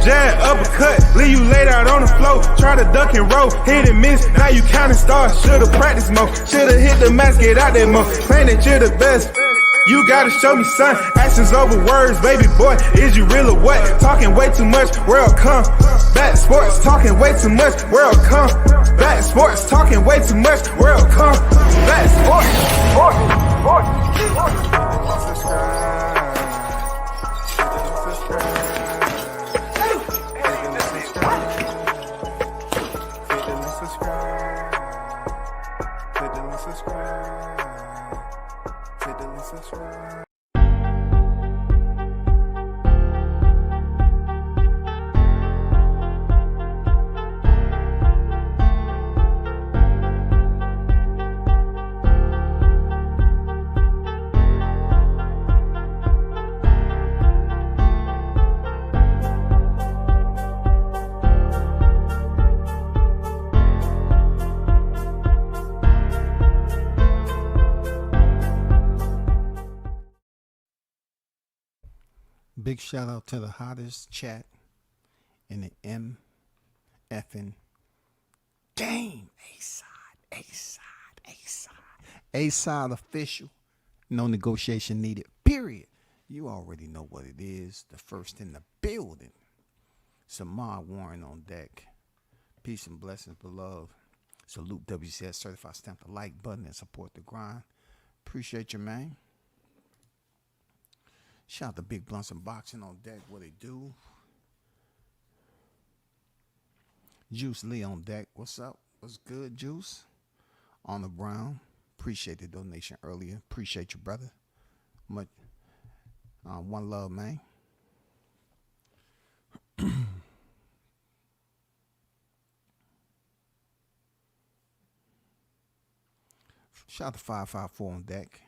jab, uppercut, leave you laid out on the floor. Try to duck and roll, hit and miss, now you counting stars. Should've practiced more, should've hit the mask, get out there more. Claim that you're the best. You gotta show me, son. Actions over words, baby boy. Is you real or what? Talking way too much, world come. Back sports, talking way too much, world come. Back sports, talking way too much, world come. Back sports, Big shout out to the hottest chat in the MFing game. A-side official. No negotiation needed. Period. You already know what it is. The first in the building. Samar Warren on deck. Peace and blessings, beloved. Salute WCS certified. Stamp the like button and support the grind. Appreciate you, man. Shout out to Big Blunts and Boxing on deck. What they do. Juice Lee on deck. What's up? What's good, Juice? On the Brown. Appreciate the donation earlier. Appreciate you, brother. Much. One love, man. Shout out to 554 on deck.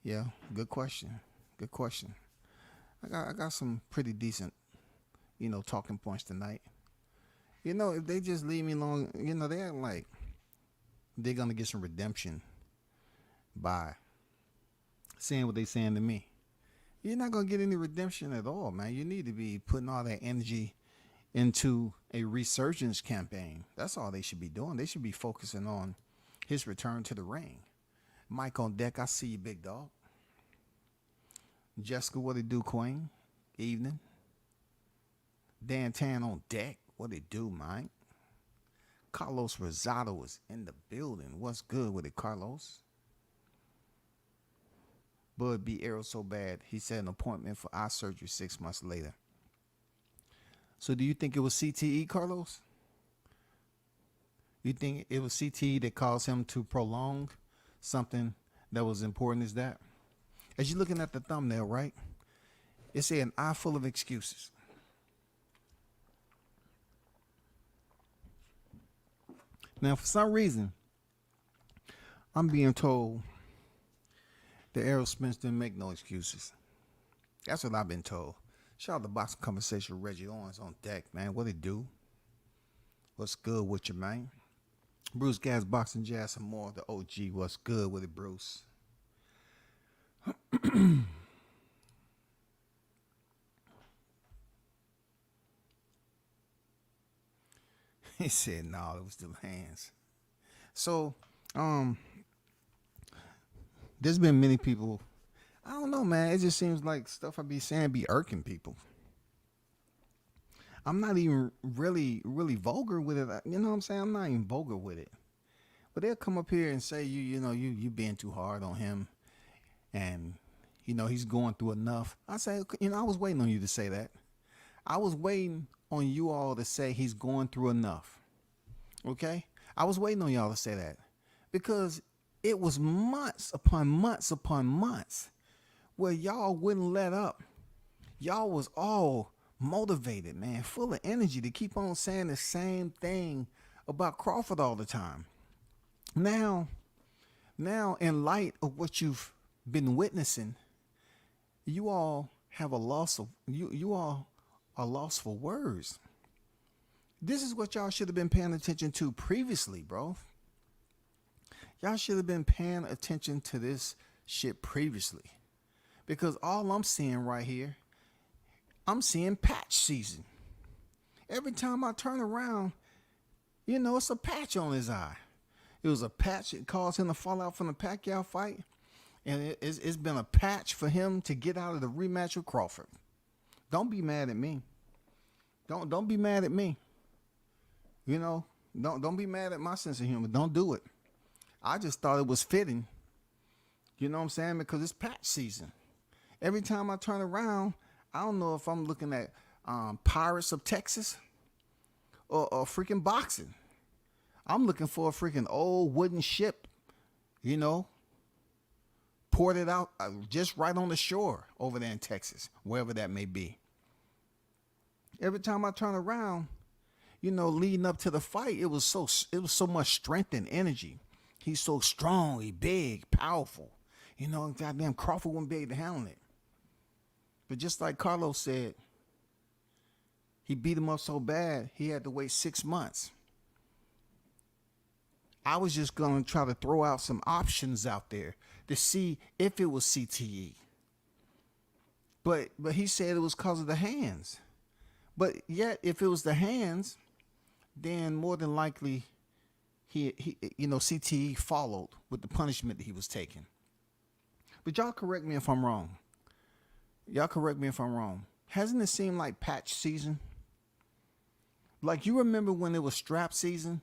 Yeah, good question. Good question. I got some pretty decent, talking points tonight. If they just leave me alone, they act like they're gonna get some redemption by saying what they saying to me. You're not gonna get any redemption at all, man. You need to be putting all that energy into a resurgence campaign. That's all they should be doing. They should be focusing on his return to the ring. Mike on deck, I see you, big dog. Jessica, what it do, Queen? Evening. Dan Tan on deck, what it do, Mike? Carlos Rosado is in the building. What's good with it, Carlos? Bud beat Errol so bad, he set an appointment for eye surgery 6 months later. So do you think it was CTE, Carlos? You think it was CTE that caused him to prolong something that was important as that? As you're looking at the thumbnail, right? It said an eye full of excuses. Now, for some reason, I'm being told that Errol Spence didn't make no excuses. That's what I've been told. Shout out to Boxing Conversation with Reggie Owens on deck, man. What it do? What's good with you, man? Bruce Gas, Boxing Jazz, some more. The OG, what's good with it, Bruce? He said, no, it was still hands. So, there's been many people. I don't know, man. It just seems like stuff I be saying be irking people. I'm not even really vulgar with it. You know what I'm saying? I'm not even vulgar with it. But they'll come up here and say, you being too hard on him. And, he's going through enough. I say, I was waiting on you to say that. I was waiting on you all to say he's going through enough. Okay? I was waiting on y'all to say that. Because it was months upon months upon months where y'all wouldn't let up. Y'all was all motivated, man, full of energy to keep on saying the same thing about Crawford all the time. Now, in light of what you've been witnessing, you all have a loss of you all are lost for words. This is what y'all should have been paying attention to previously, bro. Y'all should have been paying attention to this shit previously. Because all I'm seeing right here, I'm seeing patch season. Every time I turn around, it's a patch on his eye. It was a patch that caused him to fall out from the Pacquiao fight. And it's been a patch for him to get out of the rematch with Crawford. Don't be mad at me. Don't be mad at me. Don't be mad at my sense of humor. Don't do it. I just thought it was fitting. You know what I'm saying? Because it's patch season. Every time I turn around, I don't know if I'm looking at Pirates of Texas or freaking boxing. I'm looking for a freaking old wooden ship, ported out just right on the shore over there in Texas, wherever that may be. Every time I turn around, leading up to the fight, it was so much strength and energy. He's so strong, he big, powerful. Goddamn Crawford wouldn't be able to handle it. But just like Carlos said, he beat him up so bad, he had to wait 6 months. I was just going to try to throw out some options out there to see if it was CTE. But he said it was because of the hands. But yet, if it was the hands, then more than likely, he CTE followed with the punishment that he was taking. But y'all correct me if I'm wrong. Hasn't it seemed like patch season? Like, you remember when it was strap season?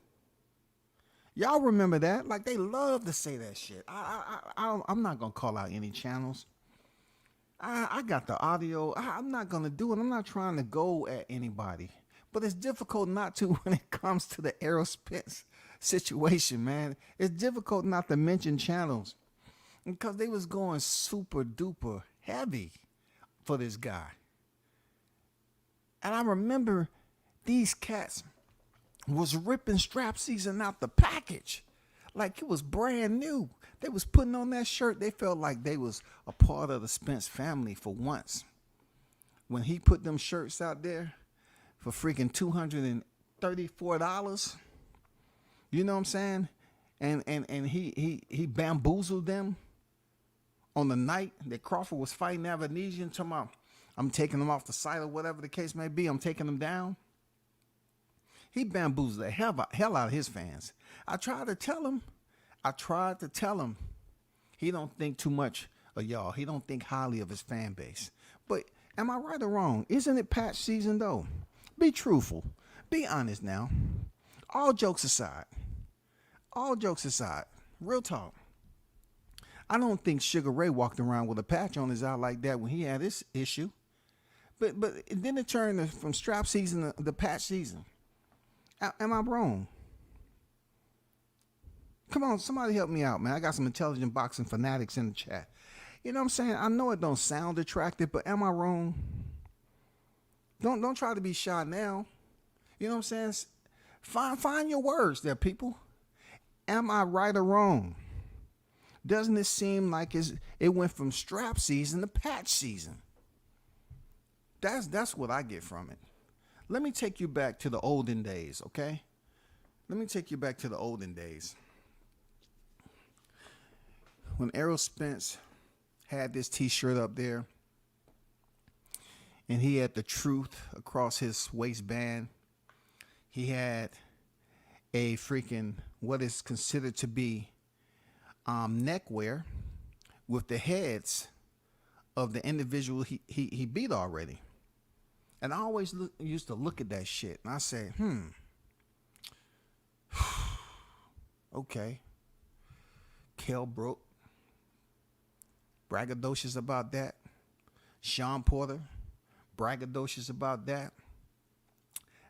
Y'all remember that? Like, they love to say that shit. I'm not going to call out any channels. I got the audio. I'm not going to do it. I'm not trying to go at anybody. But it's difficult not to when it comes to the Errol Spence situation, man. It's difficult not to mention channels because they was going super duper heavy for this guy. And I remember these cats was ripping strap season out the package like it was brand new. They was putting on that shirt. They felt like they was a part of the Spence family for once. When he put them shirts out there for freaking $234, you know what I'm saying? And he bamboozled them on the night that Crawford was fighting Avanesian, talking about, I'm taking them off the site or whatever the case may be. I'm taking them down. He bamboozled the hell out of his fans. I tried to tell him he don't think too much of y'all. He don't think highly of his fan base. But am I right or wrong? Isn't it patch season though? Be truthful. Be honest now. All jokes aside, real talk. I don't think Sugar Ray walked around with a patch on his eye like that when he had this issue. But then it turned from strap season to patch season. Am I wrong? Come on, somebody help me out, man. I got some intelligent boxing fanatics in the chat. You know what I'm saying? I know it don't sound attractive, but am I wrong? Don't try to be shy now. You know what I'm saying? Find your words there, people. Am I right or wrong? Doesn't it seem like it went from strap season to patch season? That's what I get from it. Let me take you back to the olden days, okay? Let me take you back to the olden days. When Errol Spence had this t-shirt up there, and he had the truth across his waistband, he had a freaking, what is considered to be neckwear with the heads of the individual he beat already. And I always used to look at that shit and I say, okay. Kell Brook, braggadocious about that. Sean Porter, braggadocious about that.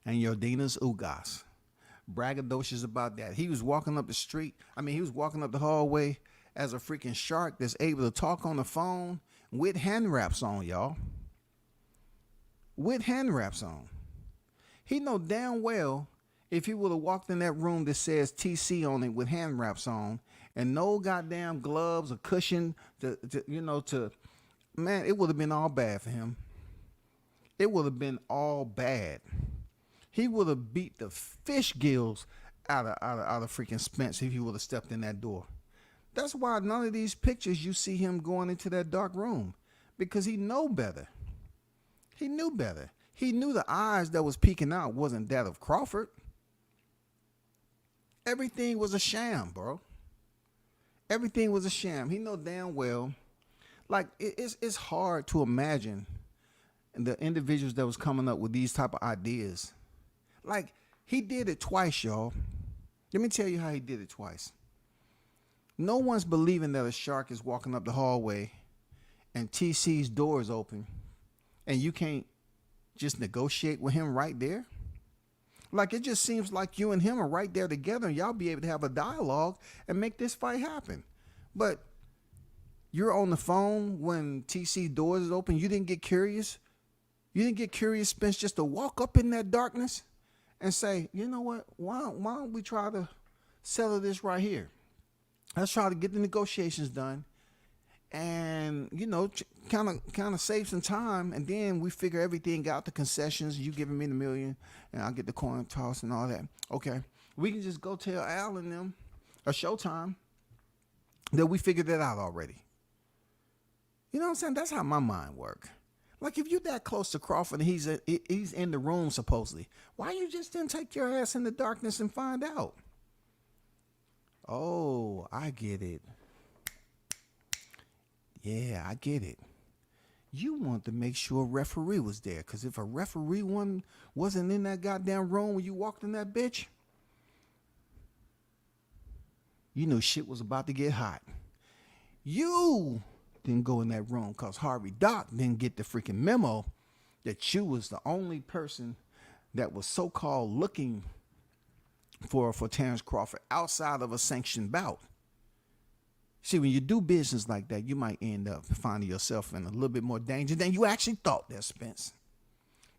And Yordenis Ugas, braggadocious about that. He was walking up the street. He was walking up the hallway as a freaking shark that's able to talk on the phone with hand wraps on, y'all. With hand wraps on. He know damn well if he would have walked in that room that says TC on it with hand wraps on and no goddamn gloves or cushion man, it would have been all bad for him. It would have been all bad. He would have beat the fish gills out of freaking Spence if he would have stepped in that door. That's why none of these pictures you see him going into that dark room, because he know better. He knew better. He knew the eyes that was peeking out wasn't that of Crawford. Everything was a sham, bro. Everything was a sham. He know damn well. Like it's hard to imagine the individuals that was coming up with these type of ideas. Like he did it twice, y'all. Let me tell you how he did it twice. No one's believing that a shark is walking up the hallway and TC's door is open and you can't just negotiate with him right there. Like it just seems like you and him are right there together and y'all be able to have a dialogue and make this fight happen. But you're on the phone when TC doors is open. You didn't get curious. You didn't get curious, Spence, just to walk up in that darkness and say, you know what? Why don't we try to settle this right here? Let's try to get the negotiations done, and kind of save some time, and then we figure everything out. The concessions, you giving me the $1 million, and I'll get the coin toss and all that. Okay, we can just go tell Al and them, or Showtime, that we figured that out already. You know what I'm saying? That's how my mind works. Like if you that close to Crawford and he's in the room supposedly, why you just didn't take your ass in the darkness and find out? Oh, I get it. Yeah, I get it. You want to make sure a referee was there, because if a referee wasn't in that goddamn room when you walked in that bitch, you knew shit was about to get hot. You didn't go in that room because Harvey Doc didn't get the freaking memo that you was the only person that was so-called looking for Terrence Crawford outside of a sanctioned bout. See, when you do business like that, you might end up finding yourself in a little bit more danger than you actually thought there, Spence.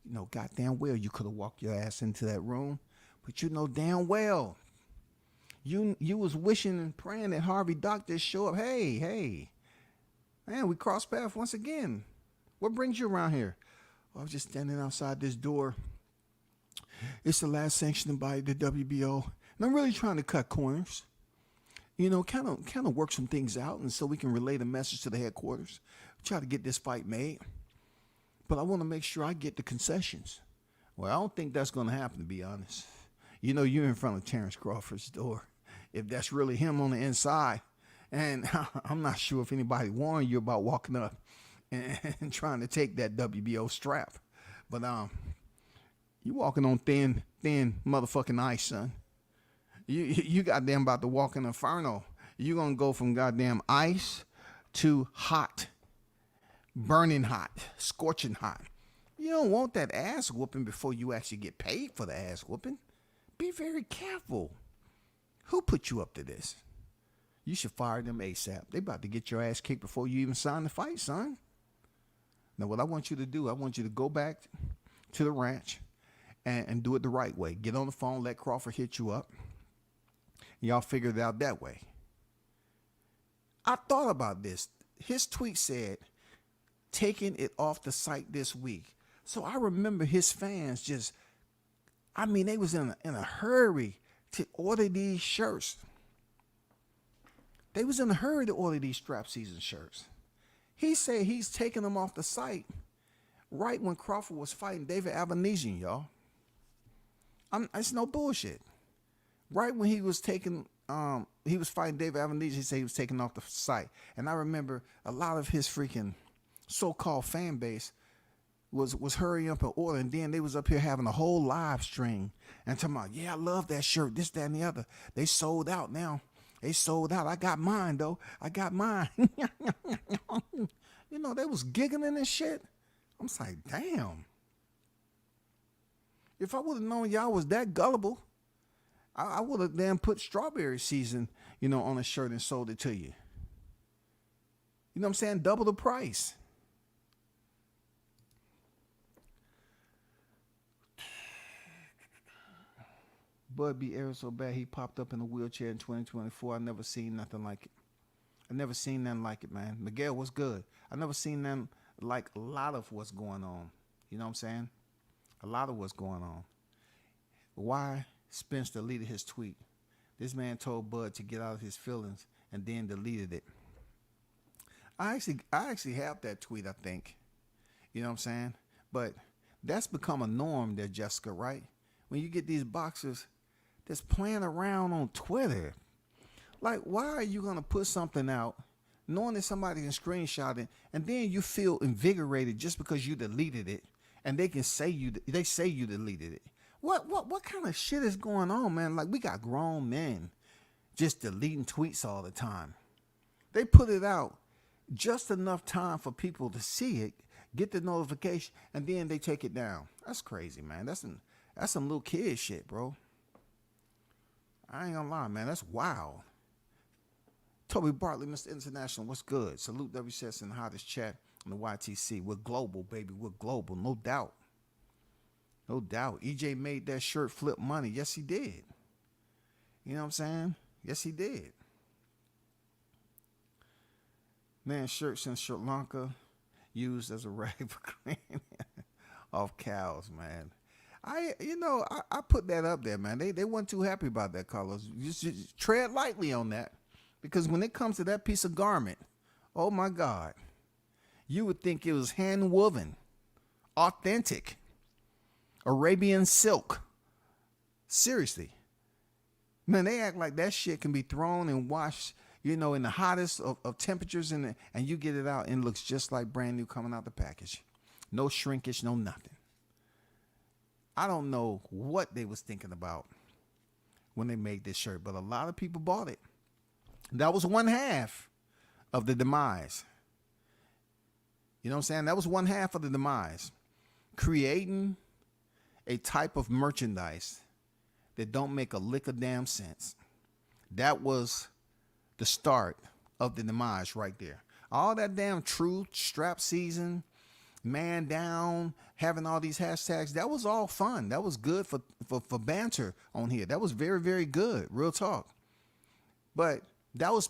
You know goddamn well you could have walked your ass into that room, but you know damn well you was wishing and praying that Harvey Doc just show up. Hey, man, we crossed paths once again. What brings you around here? I was just standing outside this door. It's the last sanctioning by the WBO, and I'm really trying to cut corners. You know, kind of work some things out, and so we can relay the message to the headquarters. Try to get this fight made, but I want to make sure I get the concessions. Well, I don't think that's going to happen, to be honest. You know, you're in front of Terrence Crawford's door. If that's really him on the inside, and I'm not sure if anybody warned you about walking up and trying to take that WBO strap, but you walking on thin motherfucking ice, son. You goddamn about to walk in inferno. You gonna go from goddamn ice to hot, burning hot, scorching hot. You don't want that ass whooping before you actually get paid for the ass whooping. Be very careful. Who put you up to this? You should fire them ASAP. They about to get your ass kicked before you even sign the fight, son. Now, what I want you to do, I want you to go back to the ranch and do it the right way. Get on the phone, let Crawford hit you up. Y'all figure it out that way. I thought about this. His tweet said, taking it off the site this week. So I remember his fans they was in a hurry to order these shirts. They was in a hurry to order these strap season shirts. He said he's taking them off the site right when Crawford was fighting David Avanesian, y'all. It's no bullshit. Right when he was fighting David Avanesian, he said he was taking off the site. And I remember a lot of his freaking so-called fan base was hurrying up and ordering. And then they was up here having a whole live stream and talking about, yeah, I love that shirt, this, that, and the other. They sold out now. They sold out. I got mine, though. I got mine. You know, they was giggling and shit. I'm just like, damn. If I would have known y'all was that gullible, I would have then put strawberry season, on a shirt and sold it to you. You know what I'm saying? Double the price. Bud beat Errol so bad he popped up in a wheelchair in 2024. I never seen nothing like it. I never seen nothing like it, man. Miguel was good. I never seen nothing like a lot of what's going on. You know what I'm saying? A lot of what's going on. Why Spence deleted his tweet? This man told Bud to get out of his feelings and then deleted it. I actually have that tweet, I think. You know what I'm saying? But that's become a norm there, Jessica, right? When you get these boxers that's playing around on Twitter. Like, why are you going to put something out knowing that somebody can screenshot it, and then you feel invigorated just because you deleted it, and they say you deleted it? What kind of shit is going on, man? Like, we got grown men just deleting tweets all the time. They put it out just enough time for people to see it, get the notification, and then they take it down. That's crazy, man. That's some little kid shit, bro. I ain't gonna lie, man. That's wild. Toby Bartley, Mr. International, what's good? Salute WCS in the hottest chat on the YTC. We're global, baby. We're global, no doubt. No doubt. EJ made that shirt flip money. Yes, he did. You know what I'm saying? Yes, he did. Man, shirts in Sri Lanka used as a rag for cleaning off cows, man. I put that up there, man. They weren't too happy about that, Carlos. Just tread lightly on that. Because when it comes to that piece of garment, oh my God, you would think it was hand woven, authentic, Arabian silk. Seriously. Man, they act like that shit can be thrown and washed, in the hottest of temperatures, and you get it out and it looks just like brand new coming out the package. No shrinkage, no nothing. I don't know what they was thinking about when they made this shirt, but a lot of people bought it. That was one half of the demise. You know what I'm saying? That was one half of the demise. Creating a type of merchandise that don't make a lick of damn sense. That was the start of the demise right there. All that damn truth, strap season, man down, having all these hashtags, that was all fun. That was good for banter on here. That was very, very good. Real talk. But that was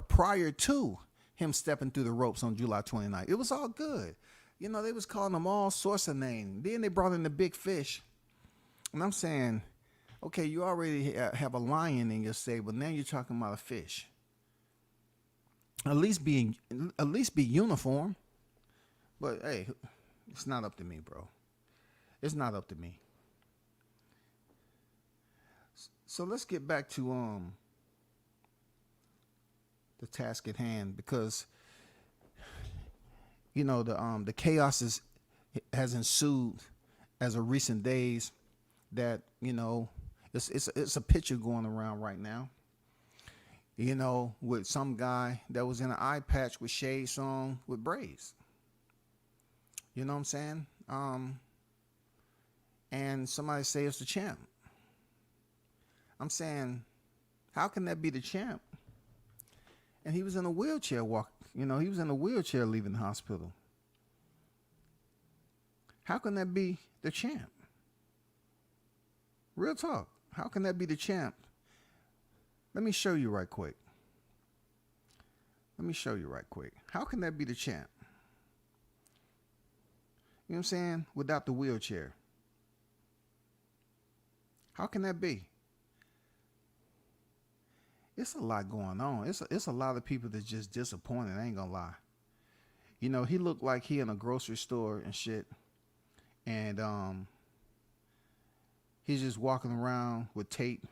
prior to him stepping through the ropes on July 29th. It was all good. They was calling him all sorts of names. Then they brought in the big fish. And I'm saying, okay, you already have a lion in your stable. Now you're talking about a fish. At least be uniform. But hey, it's not up to me, bro. It's not up to me. So let's get back to the task at hand, because the chaos has ensued as of recent days. That it's a picture going around right now. With some guy that was in an eye patch with shades on with braids. You know what I'm saying? And somebody say it's the champ. I'm saying, how can that be the champ? And he was in a wheelchair he was in a wheelchair leaving the hospital. How can that be the champ? Real talk. How can that be the champ? Let me show you right quick. How can that be the champ? You know what I'm saying? Without the wheelchair. How can that be? It's a lot going on. It's a lot of people that's just disappointed. I ain't gonna lie. He looked like he in a grocery store and shit. And he's just walking around with tape.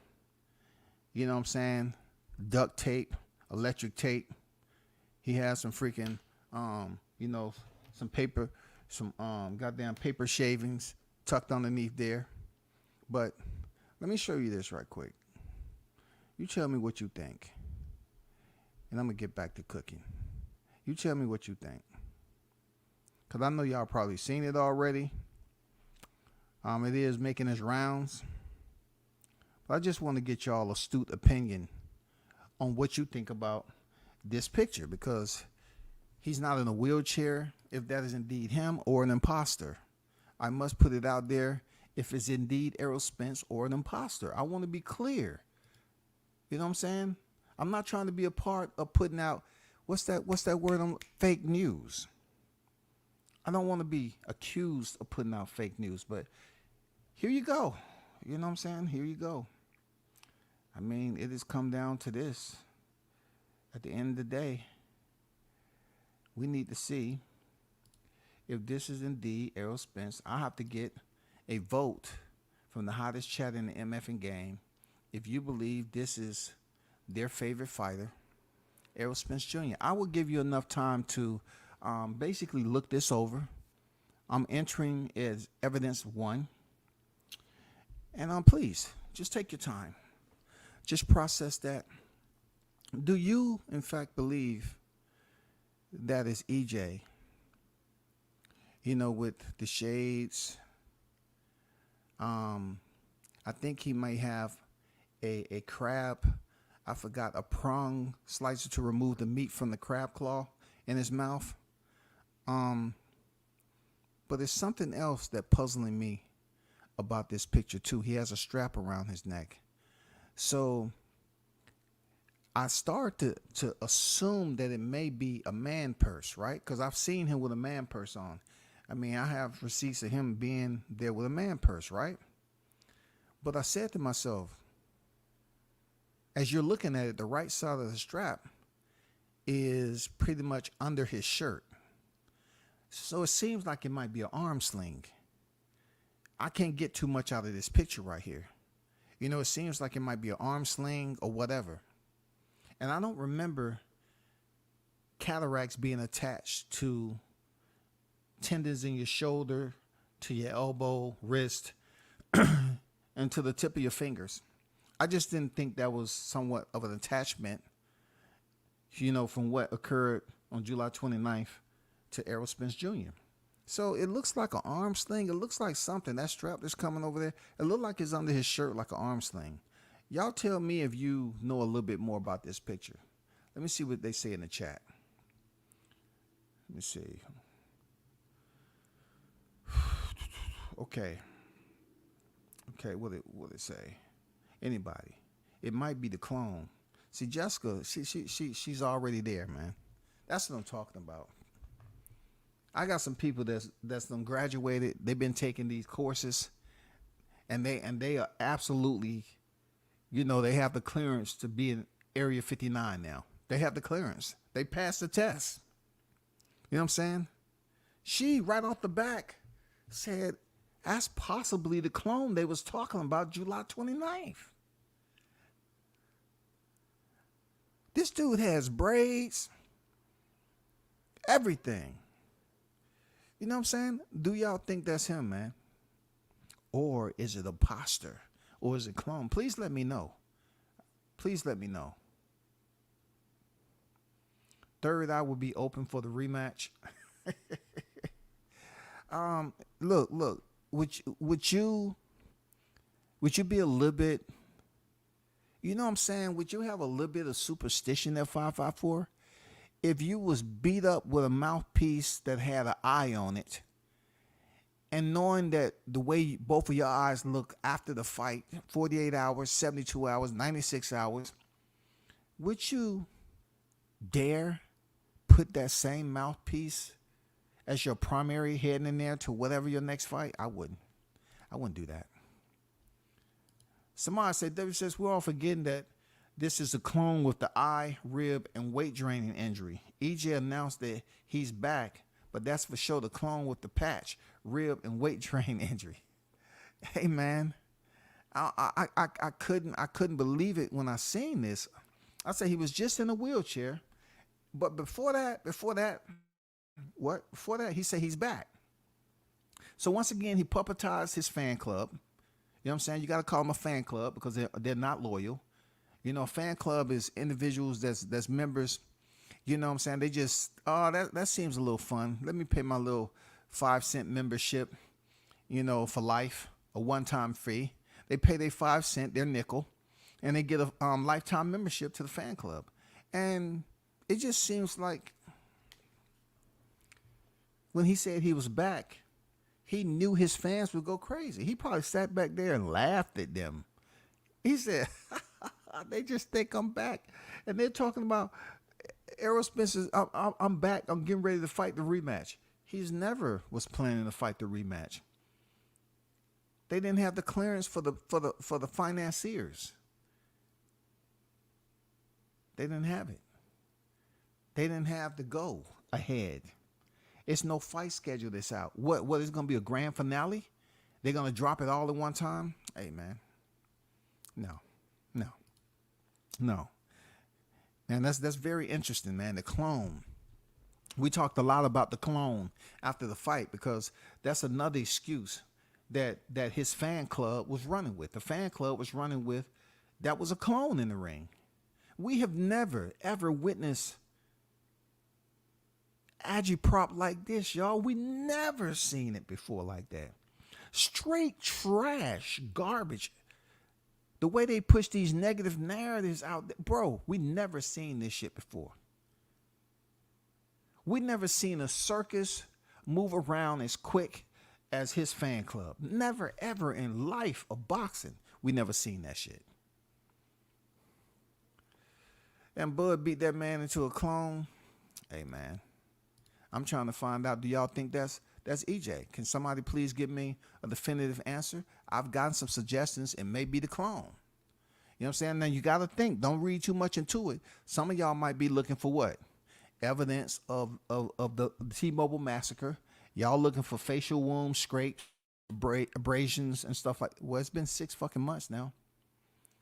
You know what I'm saying? Duct tape, electric tape. He has some freaking some paper, some goddamn paper shavings tucked underneath there. But let me show you this right quick. You tell me what you think. And I'm going to get back to cooking. You tell me what you think. Because I know y'all probably seen it already. It is making its rounds. But I just want to get y'all astute opinion on what you think about this picture. Because he's not in a wheelchair, if that is indeed him, or an imposter. I must put it out there if it's indeed Errol Spence or an imposter. I want to be clear. You know what I'm saying? I'm not trying to be a part of putting out, what's that word on fake news. I don't want to be accused of putting out fake news, but here you go. You know what I'm saying? Here you go. I mean, it has come down to this. At the end of the day, we need to see if this is indeed Errol Spence, I have to get a vote from the hottest chat in the MFing game. If you believe this is their favorite fighter, Errol Spence Jr., I will give you enough time to basically look this over. I'm entering as evidence one. And please, just take your time. Just process that. Do you, in fact, believe that is EJ? You know, with the shades. I think he may have a crab. I forgot, a prong slicer to remove the meat from the crab claw in his mouth. But there's something else that puzzling me about this picture too. He has a strap around his neck. So I start to assume that it may be a man purse, right? Because I've seen him with a man purse on. I mean, I have receipts of him being there with a man purse, right? But I said to myself, as you're looking at it, the right side of the strap is pretty much under his shirt. So it seems like it might be an arm sling. I can't get too much out of this picture right here. You know, it seems like it might be an arm sling or whatever. And I don't remember cataracts being attached to tendons in your shoulder, to your elbow, wrist, and to the tip of your fingers. I just didn't think that was somewhat of an attachment, you know, from what occurred on July 29th to Errol Spence Jr. So it looks like an arm sling. It looks like something. That strap that's coming over there, it looked like it's under his shirt like an arm sling. Y'all tell me if you know a little bit more about this picture. Let me see what they say in the chat. Let me see. Okay. Okay, what it say? Anybody? It might be the clone. See, Jessica, she's already there, man. That's what I'm talking about. I got some people that's done graduated. They've been taking these courses, and they are absolutely, you know, they have the clearance to be in Area 59 now. They have the clearance. They passed the test. You know what I'm saying? She right off the back said that's possibly the clone they was talking about July 29th. This dude has braids, everything. You know what I'm saying? Do y'all think that's him, man? Or is it a imposter? Or is it clone? Please let me know. Please let me know. Third eye will be open for the rematch. Look. Would you be a little bit, you know what I'm saying? Would you have a little bit of superstition at 554? If you was beat up with a mouthpiece that had an eye on it, and knowing that the way both of your eyes look after the fight, 48 hours, 72 hours, 96 hours, would you dare put that same mouthpiece as your primary heading in there to whatever your next fight? I wouldn't do that. Somebody said, W says, we're all forgetting that this is a clone with the eye, rib, and weight draining injury. EJ announced that he's back, but that's for sure the clone with the patch, rib, and weight drain injury. Hey man, I couldn't believe it when I seen this. I said he was just in a wheelchair, but before that, he said he's back. So once again, he puppetized his fan club. You know what I'm saying? You got to call them a fan club because they're not loyal. You know, a fan club is individuals that's members. You know what I'm saying? They just, that seems a little fun. Let me pay my little 5-cent membership, you know, for life, a one-time fee. They pay their 5 cent, their nickel, and they get a lifetime membership to the fan club. And it just seems like when he said he was back, he knew his fans would go crazy. He probably sat back there and laughed at them. He said, they just think I'm back. And they're talking about Errol Spence, I'm back. I'm getting ready to fight the rematch. He's never was planning to fight the rematch. They didn't have the clearance for the financiers. They didn't have it. They didn't have the go ahead. It's no fight schedule that's out. What is going to be a grand finale? They're going to drop it all at one time? Hey, man. No. No. No. And that's very interesting, man. The clone. We talked a lot about the clone after the fight because that's another excuse that his fan club was running with. The fan club was running with that was a clone in the ring. We have never, ever witnessed agitprop like this, y'all. We never seen it before like that. Straight trash, garbage. The way they push these negative narratives out there, bro, we never seen this shit before. We never seen a circus move around as quick as his fan club. Never, ever in life of boxing, we never seen that shit. And Bud beat that man into a clone. Hey, man, I'm trying to find out, do y'all think that's EJ? Can somebody please give me a definitive answer? I've gotten some suggestions. It may be the clone. You know what I'm saying? Now, you got to think. Don't read too much into it. Some of y'all might be looking for what? Evidence of the T-Mobile massacre. Y'all looking for facial wounds, scrapes, abrasions, and stuff like that. Well, it's been 6 fucking months now.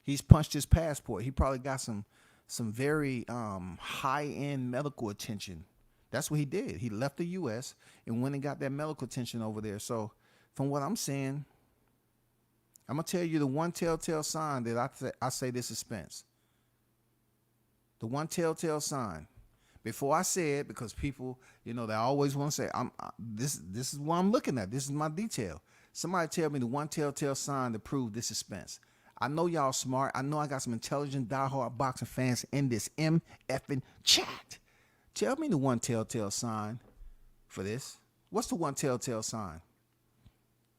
He's punched his passport. He probably got some very high-end medical attention. That's what he did. He left the U.S. and went and got that medical attention over there. So from what I'm saying, I'm going to tell you the one telltale sign that I say this is Spence. The one telltale sign. Before I say it, because people, they always want to say, this is what I'm looking at. This is my detail. Somebody tell me the one telltale sign to prove this is Spence. I know y'all smart. I know I got some intelligent, diehard boxing fans in this MFing chat. Tell me the one telltale sign for this. What's the one telltale sign?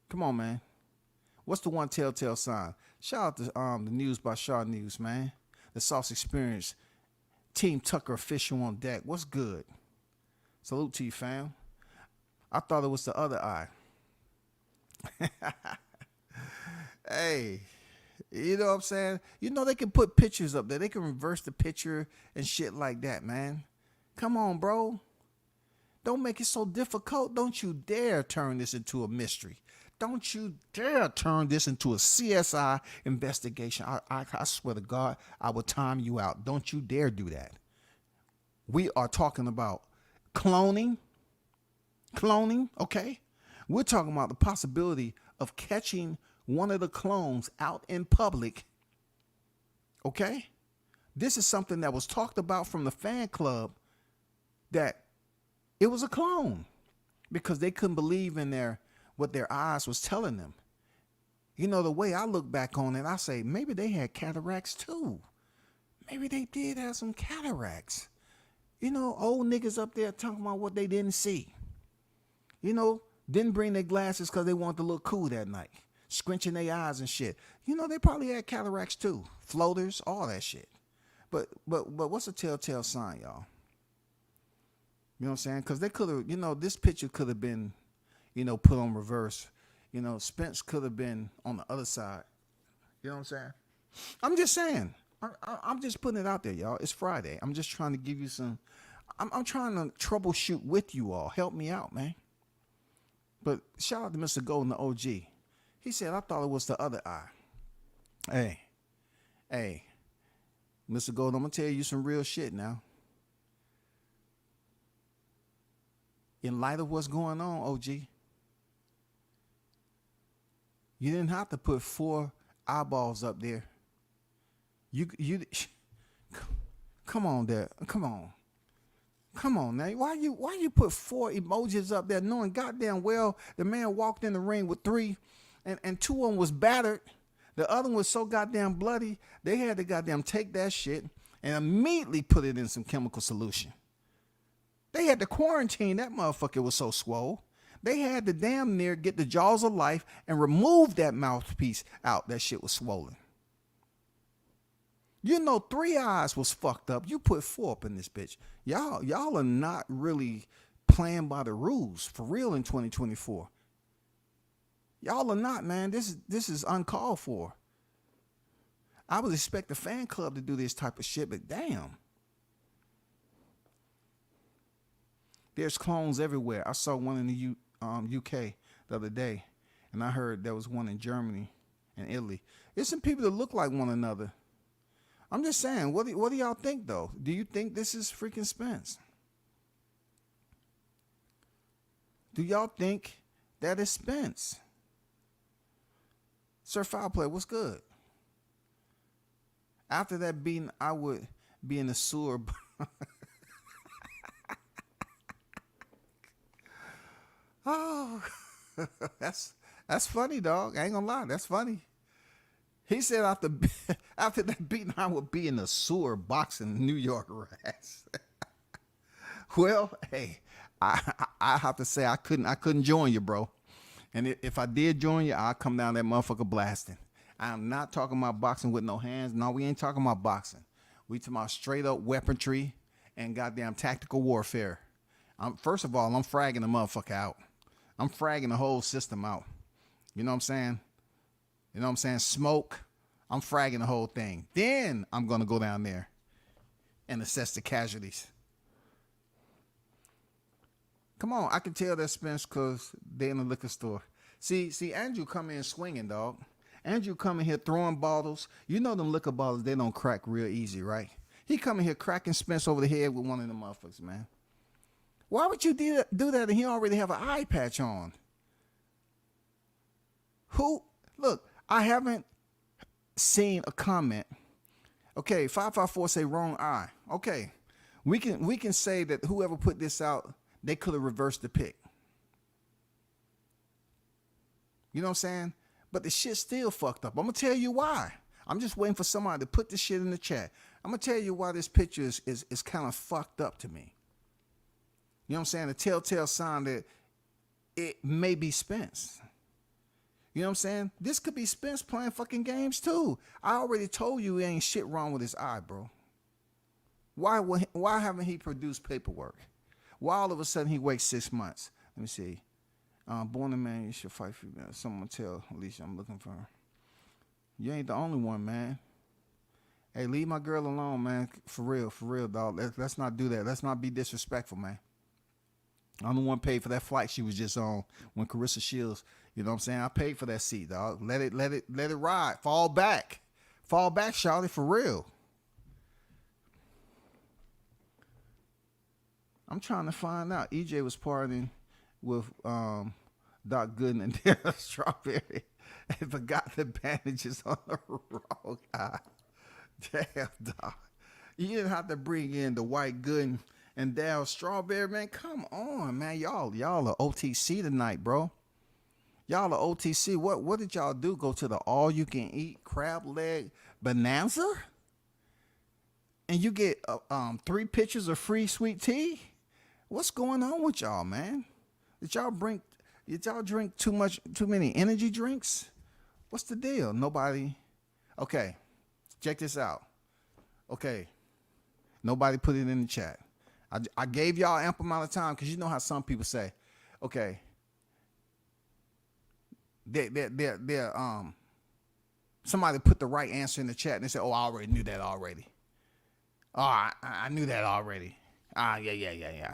Come on, man. What's the one telltale sign? Shout out to the News by Shaw News, man. The Sauce Experience. Team Tucker official on deck. What's good? Salute to you, fam. I thought it was the other eye. Hey, you know what I'm saying? They can put pictures up there. They can reverse the picture and shit like that, man. Come on, bro. Don't make it so difficult. Don't you dare turn this into a mystery. Don't you dare turn this into a CSI investigation. I swear to God, I will time you out. Don't you dare do that. We are talking about cloning, okay? We're talking about the possibility of catching one of the clones out in public, okay? This is something that was talked about from the fan club, that it was a clone because they couldn't believe in what their eyes was telling them. The way I look back on it, I say maybe they had cataracts too. Maybe they did have some cataracts. Old niggas up there talking about what they didn't see. Didn't bring their glasses because they wanted to look cool that night, squinching their eyes and shit. They probably had cataracts too, floaters, all that shit. But what's a telltale sign, y'all? You know what I'm saying? Because they could have, this picture could have been, put on reverse. Spence could have been on the other side. You know what I'm saying? I'm just saying. I'm just putting it out there, y'all. It's Friday. I'm just trying to give you some. I'm trying to troubleshoot with you all. Help me out, man. But shout out to Mr. Golden, the OG. He said, I thought it was the other eye. Hey, Mr. Golden, I'm going to tell you some real shit now. In light of what's going on, OG, you didn't have to put 4 eyeballs up there. You come on there. Come on now. Why you put 4 emojis up there knowing goddamn well the man walked in the ring with 3 and 2 of them was battered. The other one was so goddamn bloody, they had to goddamn take that shit and immediately put it in some chemical solution. They had to quarantine that motherfucker, was so swole. They had to damn near get the jaws of life and remove that mouthpiece out. That shit was swollen. 3 eyes was fucked up. You put 4 up in this bitch. Y'all are not really playing by the rules for real in 2024. Y'all are not, man. This is uncalled for. I would expect the fan club to do this type of shit, but damn. There's clones everywhere. I saw one in the UK the other day, and I heard there was one in Germany and Italy. There's some people that look like one another. I'm just saying, what do y'all think, though? Do you think this is freaking Spence? Do y'all think that is Spence? Sir Foul Play, what's good? After that beating, I would be in the sewer. Oh, that's funny, dog. I ain't gonna lie, that's funny. He said after that beating, I would be in the sewer boxing New York rats. Well, hey, I have to say I couldn't join you, bro. And if I did join you, I'd come down that motherfucker blasting. I'm not talking about boxing with no hands. No, we ain't talking about boxing. We talking about straight up weaponry and goddamn tactical warfare. First of all, I'm fragging the motherfucker out. I'm fragging the whole system out. You know what I'm saying? You know what I'm saying? Smoke. I'm fragging the whole thing. Then I'm going to go down there and assess the casualties. Come on, I can tell that Spence because they're in the liquor store. See, Andrew come in swinging, dog. Andrew come in here throwing bottles. You know them liquor bottles, they don't crack real easy, right? He come in here cracking Spence over the head with one of them motherfuckers, man. Why would you do that and he already have an eye patch on? Look, I haven't seen a comment. Okay, 554 say wrong eye. Okay, we can say that whoever put this out, they could have reversed the pick. You know what I'm saying? But the shit's still fucked up. I'm going to tell you why. I'm just waiting for somebody to put this shit in the chat. I'm going to tell you why this picture is kind of fucked up to me. You know what I'm saying? A telltale sign that it may be Spence. You know what I'm saying? This could be Spence playing fucking games too. I already told you ain't shit wrong with his eye, bro. Why haven't he produced paperwork? Why all of a sudden he waits 6 months? Let me see. Born a man, you should fight for female. Someone tell Alicia I'm looking for her. You ain't the only one, man. Hey, leave my girl alone, man. For real, dog. Let's not do that. Let's not be disrespectful, man. I'm the one paid for that flight she was just on when Carissa Shields, you know what I'm saying? I paid for that seat, dog. Let it ride. Fall back, Charlotte, for real. I'm trying to find out. EJ was partying with Doc Gooden and Darryl Strawberry and forgot the bandages on the wrong eye. Damn, Doc. You didn't have to bring in the white Gooden and Darryl Strawberry, man. Come on, man. Y'all are OTC tonight, bro. Y'all are OTC. What did y'all do? Go to the all-you-can-eat crab leg bonanza? And you get 3 pitchers of free sweet tea? What's going on with y'all, man? Did y'all drink too many energy drinks? What's the deal? Nobody. Okay, check this out. Okay, nobody put it in the chat. I gave y'all ample amount of time because you know how some people say, okay, somebody put the right answer in the chat and they say, oh, I already knew that already. Oh, I knew that already. Yeah.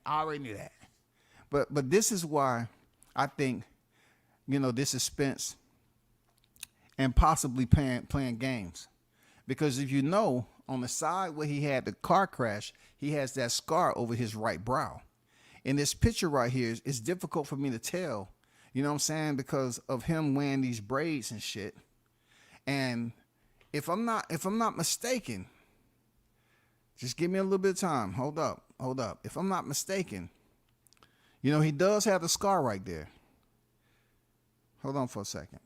I already knew that. But this is why I think, this is Spence and possibly playing games. Because if you know, on the side where he had the car crash, he has that scar over his right brow. In this picture right here, it's difficult for me to tell, you know what I'm saying, because of him wearing these braids and shit. And if I'm not mistaken, just give me a little bit of time. Hold up. If I'm not mistaken, he does have the scar right there. Hold on for a second.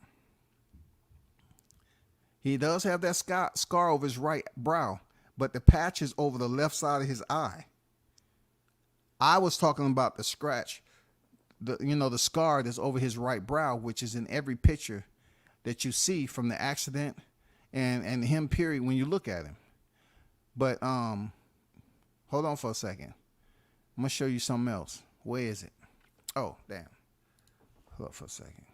He does have that scar over his right brow, but the patch is over the left side of his eye. I was talking about the scratch, the scar that's over his right brow, which is in every picture that you see from the accident and him, period, when you look at him. But hold on for a second. I'm going to show you something else. Where is it? Oh, damn. Hold up for a second.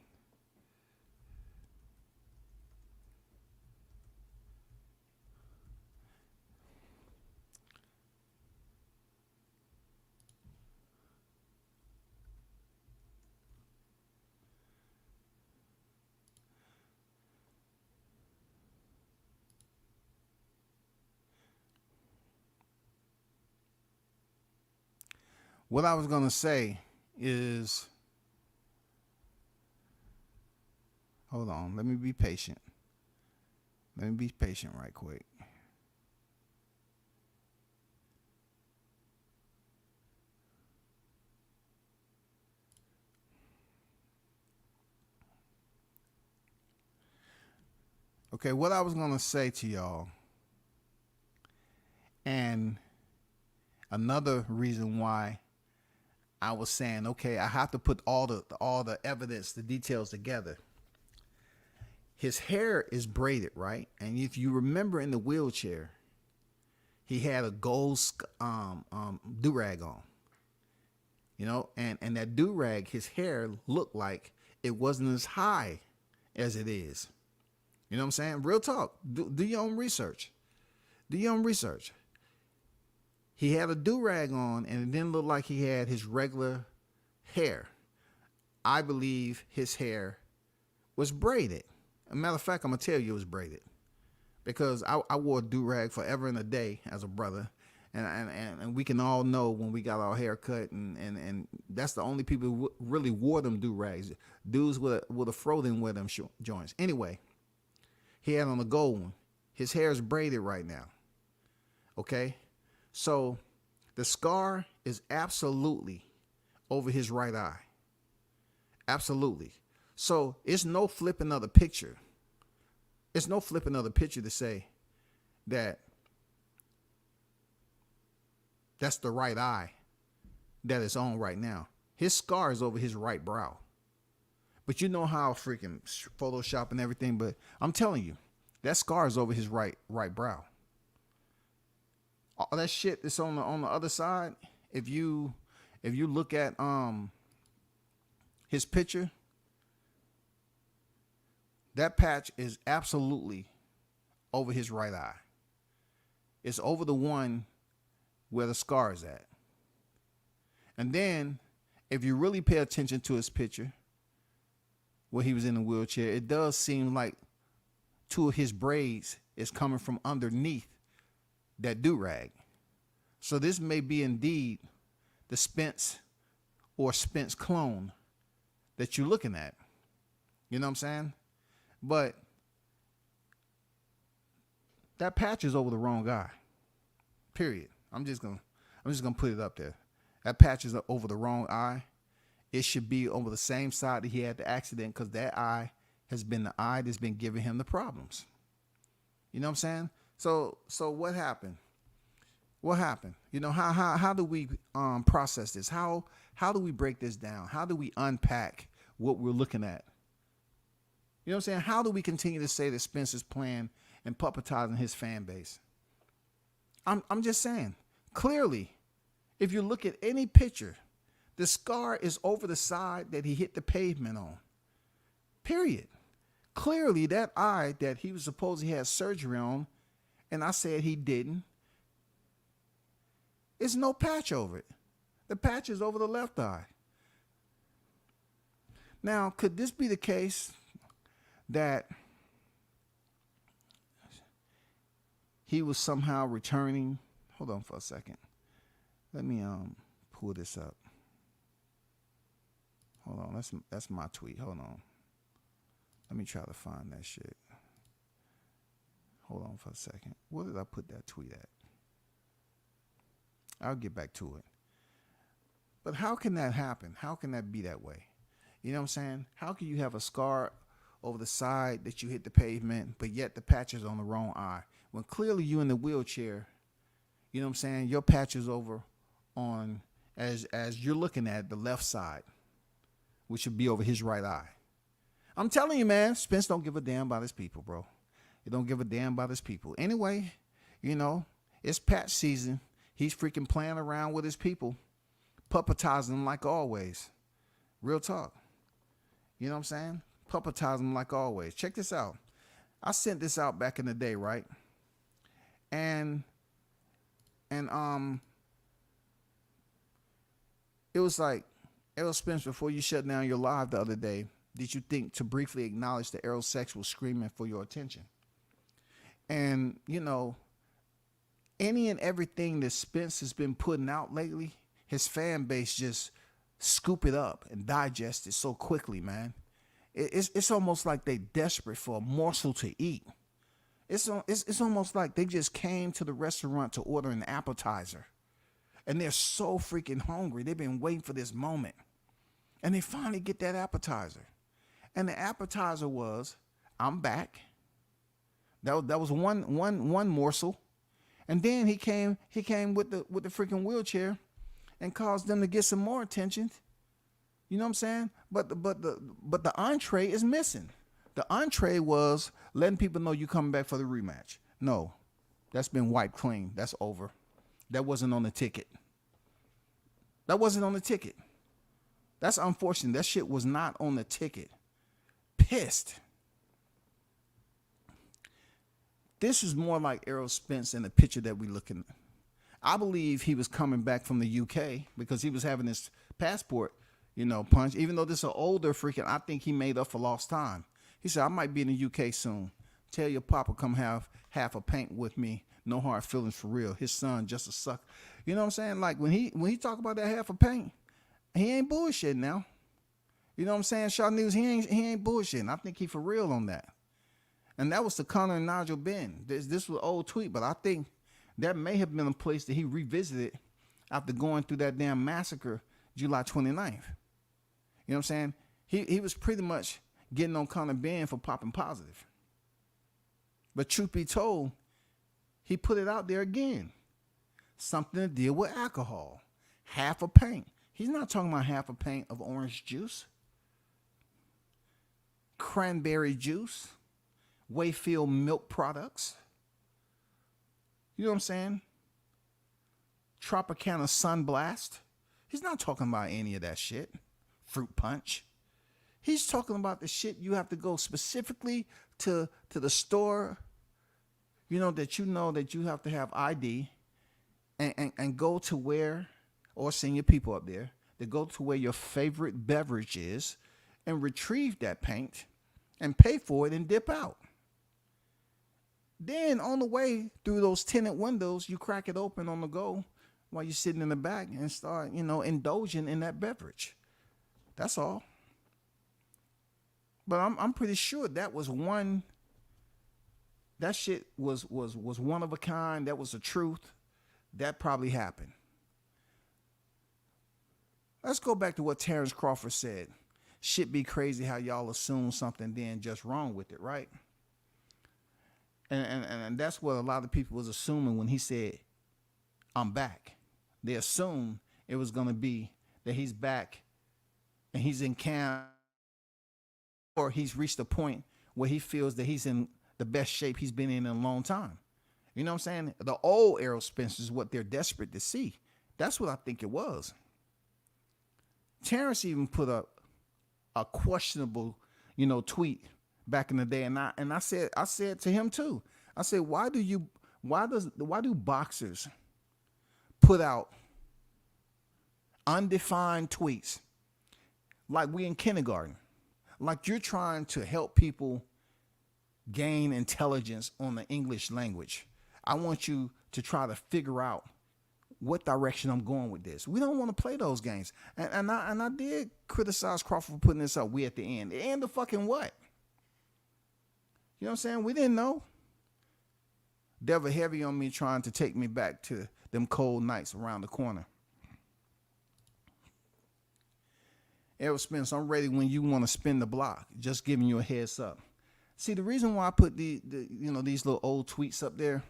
what I was going to say is, hold on, let me be patient. Let me be patient right quick. Okay, what I was going to say to y'all, and another reason why I was saying, okay, I have to put all the evidence, the details together. His hair is braided, right? And if you remember in the wheelchair, he had a gold do-rag on. You know, and that do-rag, his hair looked like it wasn't as high as it is. You know what I'm saying? Real talk. Do your own research. Do your own research. He had a do-rag on, and it didn't look like he had his regular hair. I believe his hair was braided. As a matter of fact, I'm going to tell you it was braided. Because I wore a do-rag forever and a day as a brother. And we can all know when we got our hair cut, and that's the only people who really wore them do-rags. Dudes with a fro didn't wear them joints. Anyway, he had on a gold one. His hair is braided right now. Okay? So the scar is absolutely over his right eye. Absolutely. So it's no flipping of the picture. It's no flipping of the picture to say that that's the right eye that is on right now. His scar is over his right brow. But you know how freaking Photoshop and everything, but I'm telling you, that scar is over his right brow. All that shit that's on the other side, if you look at his picture, that patch is absolutely over his right eye. It's over the one where the scar is at. And then, if you really pay attention to his picture, where he was in the wheelchair, it does seem like two of his braids is coming from underneath that do-rag. So this may be indeed the Spence or Spence clone that you're looking at. You know what I'm saying? But that patch is over the wrong guy. Period. I'm just gonna put it up there. That patch is over the wrong eye. It should be over the same side that he had the accident, because that eye has been the eye that's been giving him the problems. You know what I'm saying? So what happened? What happened? You know, how do we process this? How do we break this down? How do we unpack what we're looking at? You know what I'm saying? How do we continue to say that Spence is playing and puppetizing his fan base? I'm just saying, clearly, if you look at any picture, the scar is over the side that he hit the pavement on. Period. Clearly, that eye that he was supposed he had surgery on, and I said he didn't, there's no patch over it. The patch is over the left eye. Now, could this be the case that he was somehow returning? Hold on for a second. Let me pull this up. Hold on, that's my tweet. Hold on. Let me try to find that shit. Hold on for a second. Where did I put that tweet at? I'll get back to it. But how can that happen? How can that be that way? You know what I'm saying? How can you have a scar over the side that you hit the pavement, but yet the patch is on the wrong eye? When clearly you in the wheelchair, you know what I'm saying? Your patch is over on, as you're looking at the left side, which should be over his right eye. I'm telling you, man, Spence don't give a damn about his people, bro. He don't give a damn about his people. Anyway, you know, it's patch season. He's freaking playing around with his people, puppetizing them like always. Real talk. You know what I'm saying? Puppetizing them like always. Check this out. I sent this out back in the day, right? And it was like, Errol Spence, before you shut down your live the other day, did you think to briefly acknowledge that Errol Sex was screaming for your attention? And, you know, any and everything that Spence has been putting out lately his fan base just scoop it up and digest it so quickly, man. It's almost like they desperate for a morsel to eat. It's almost like they just came to the restaurant to order an appetizer, and they're so freaking hungry. They've been waiting for this moment, and they finally get that appetizer. And the appetizer was, "I'm back." That was one morsel, and then he came with the freaking wheelchair, and caused them to get some more attention. You know what I'm saying? But the entree is missing. The entree was letting people know you coming back for the rematch. No, that's been wiped clean. That's over. That wasn't on the ticket. That wasn't on the ticket. That's unfortunate. That shit was not on the ticket. Pissed. This is more like Errol Spence in the picture that we looking at. I believe he was coming back from the UK because he was having his passport, punch. Even though this is an older freaking, I think he made up for lost time. He said, "I might be in the UK soon. Tell your papa come have half a pint with me. No hard feelings for real. His son just a suck." You know what I'm saying? Like when he talk about that half a pint, he ain't bullshitting now. You know what I'm saying? Shaw News, he ain't bullshitting. I think he for real on that. And that was the Conor and Nigel Ben. This was an old tweet, but I think that may have been a place that he revisited after going through that damn massacre July 29th. You know what I'm saying? He was pretty much getting on Conor Ben for popping positive. But truth be told, he put it out there again. Something to deal with alcohol. Half a pint. He's not talking about half a pint of orange juice, cranberry juice, Wayfield milk products. You know what I'm saying? Tropicana Sunblast. He's not talking about any of that shit. Fruit punch. He's talking about the shit you have to go specifically to the store, that you have to have ID and go to where, or send your people up there, to go to where your favorite beverage is and retrieve that pint and pay for it and dip out. Then on the way through those tinted windows, you crack it open on the go while you're sitting in the back and start, indulging in that beverage. That's all. But I'm pretty sure that was one. That shit was one of a kind. That was the truth. That probably happened. Let's go back to what Terrence Crawford said. Shit be crazy how y'all assume something then just wrong with it, right? And that's what a lot of people was assuming when he said, "I'm back." They assumed it was going to be that he's back and he's in camp, or he's reached a point where he feels that he's in the best shape he's been in a long time. You know what I'm saying? The old Errol Spence is what they're desperate to see. That's what I think it was. Terrence even put up a questionable, tweet back in the day, and I said to him too. I said, why do boxers put out undefined tweets like we in kindergarten? Like you're trying to help people gain intelligence on the English language. I want you to try to figure out what direction I'm going with this. We don't want to play those games. And I did criticize Crawford for putting this up. We at the end. The end of fucking what? You know what I'm saying? We didn't know. Devil heavy on me trying to take me back to them cold nights around the corner. Errol Spence, I'm ready when you want to spin the block. Just giving you a heads up. See, the reason why I put these little old tweets up there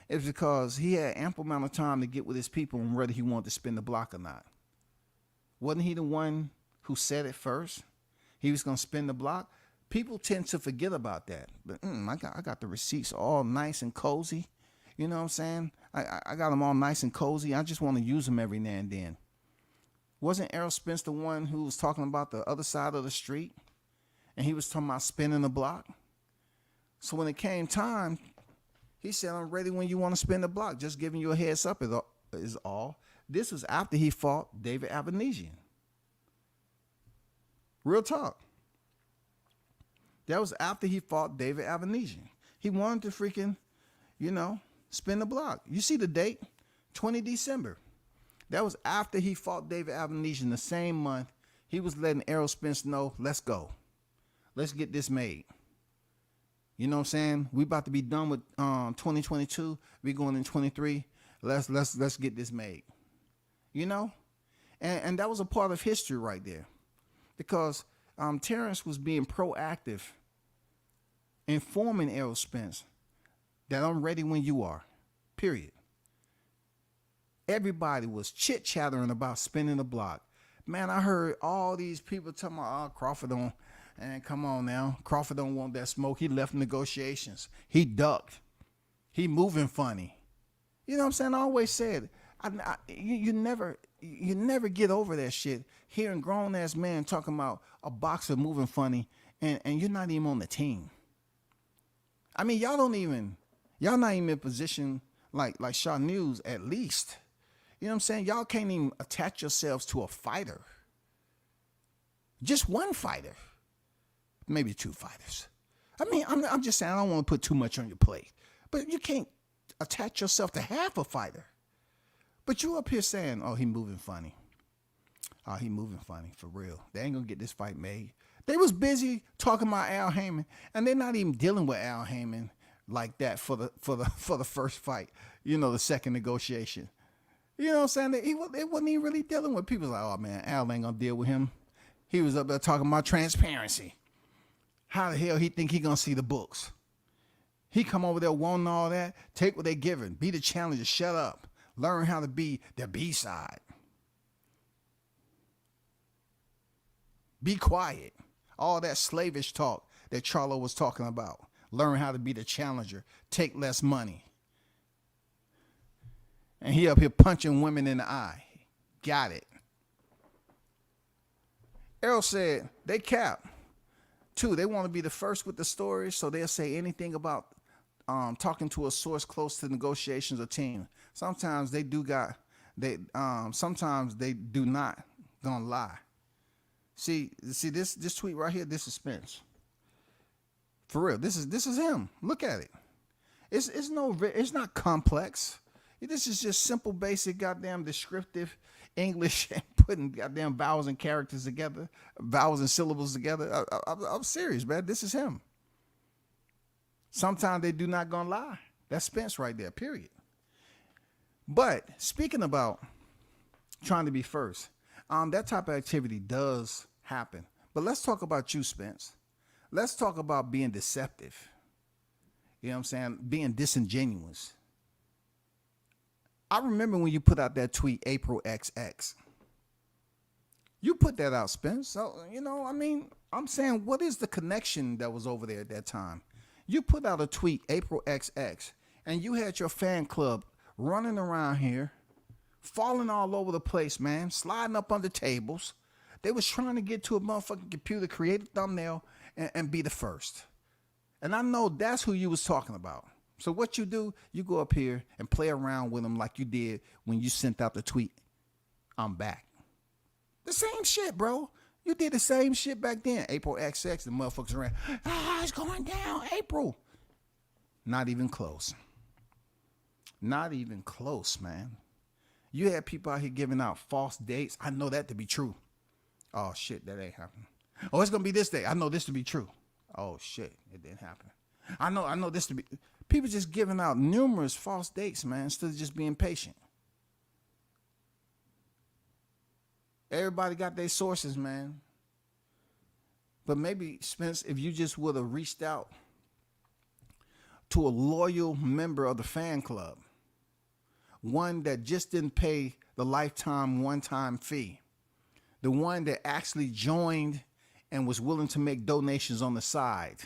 is because he had ample amount of time to get with his people on whether he wanted to spin the block or not. Wasn't he the one who said it first? He was going to spin the block. People tend to forget about that. But I got the receipts all nice and cozy. You know what I'm saying? I got them all nice and cozy. I just want to use them every now and then. Wasn't Errol Spence the one who was talking about the other side of the street? And he was talking about spinning the block? So when it came time, he said, "I'm ready when you want to spin the block. Just giving you a heads up is all." This was after he fought David Avanesian. Real talk. That was after he fought David Avanesian. He wanted to freaking, spin the block. You see the date? 20 December. That was after he fought David Avenesian. The same month, he was letting Errol Spence know, let's go. Let's get this made. You know what I'm saying? We about to be done with 2022. We going in 23. Let's get this made. You know? And that was a part of history right there. Because Terrence was being proactive, informing Errol Spence that I'm ready when you are. Period. Everybody was chit-chattering about spinning the block. Man, I heard all these people talking about, Crawford don't, and come on now. Crawford don't want that smoke. He left negotiations. He ducked. He moving funny. You know what I'm saying? I always said, you never get over that shit. Hearing grown-ass man talking about a boxer moving funny, and you're not even on the team. I mean, y'all not even in position like Shaw News at least. You know what I'm saying? Y'all can't even attach yourselves to a fighter. Just one fighter. Maybe two fighters. I mean, I'm just saying I don't want to put too much on your plate. But you can't attach yourself to half a fighter. But you up here saying, oh, he moving funny. Oh, he moving funny, for real. They ain't going to get this fight made. They was busy talking about Al Heyman, and they're not even dealing with Al Heyman like that for the first fight. You know, the second negotiation. You know what I'm saying? It wasn't even really dealing with people. Like, oh man, Al ain't gonna deal with him. He was up there talking about transparency. How the hell he think he gonna see the books? He come over there wanting all that. Take what they giving. Be the challenger. Shut up. Learn how to be the B side. Be quiet. All that slavish talk that Charlo was talking about. Learn how to be the challenger. Take less money. And he up here punching women in the eye. Got it. Errol said they cap. Two, they want to be the first with the story, so they'll say anything about talking to a source close to negotiations or team. Sometimes they do sometimes they do not gonna lie. See this tweet right here, this is Spence. For real, this is him. Look at it. It's not complex. This is just simple, basic, goddamn descriptive English and putting goddamn vowels and characters together, vowels and syllables together. I'm serious, man. This is him. Sometimes they do not gonna lie. That's Spence right there, period. But speaking about trying to be first, that type of activity does happen. But let's talk about you, Spence. Let's talk about being deceptive. You know what I'm saying? Being disingenuous. I remember when you put out that tweet, April XX. You put that out, Spence. So, you know, I mean, I'm saying, what is the connection that was over there at that time? You put out a tweet, April XX, and you had your fan club running around here, falling all over the place, man, sliding up under tables. They was trying to get to a motherfucking computer, create a thumbnail, and be the first. And I know that's who you was talking about. So what you do, you go up here and play around with them like you did when you sent out the tweet, I'm back. The same shit, bro. You did the same shit back then. April XX, the motherfuckers around, it's going down, April. Not even close. Not even close, man. You had people out here giving out false dates. I know that to be true. Oh, shit, that ain't happening. Oh, it's going to be this day. I know this to be true. Oh, shit, it didn't happen. I know this to be... People just giving out numerous false dates, man, instead of just being patient. Everybody got their sources, man. But maybe, Spence, if you just would have reached out to a loyal member of the fan club, one that just didn't pay the lifetime one-time fee, the one that actually joined and was willing to make donations on the side.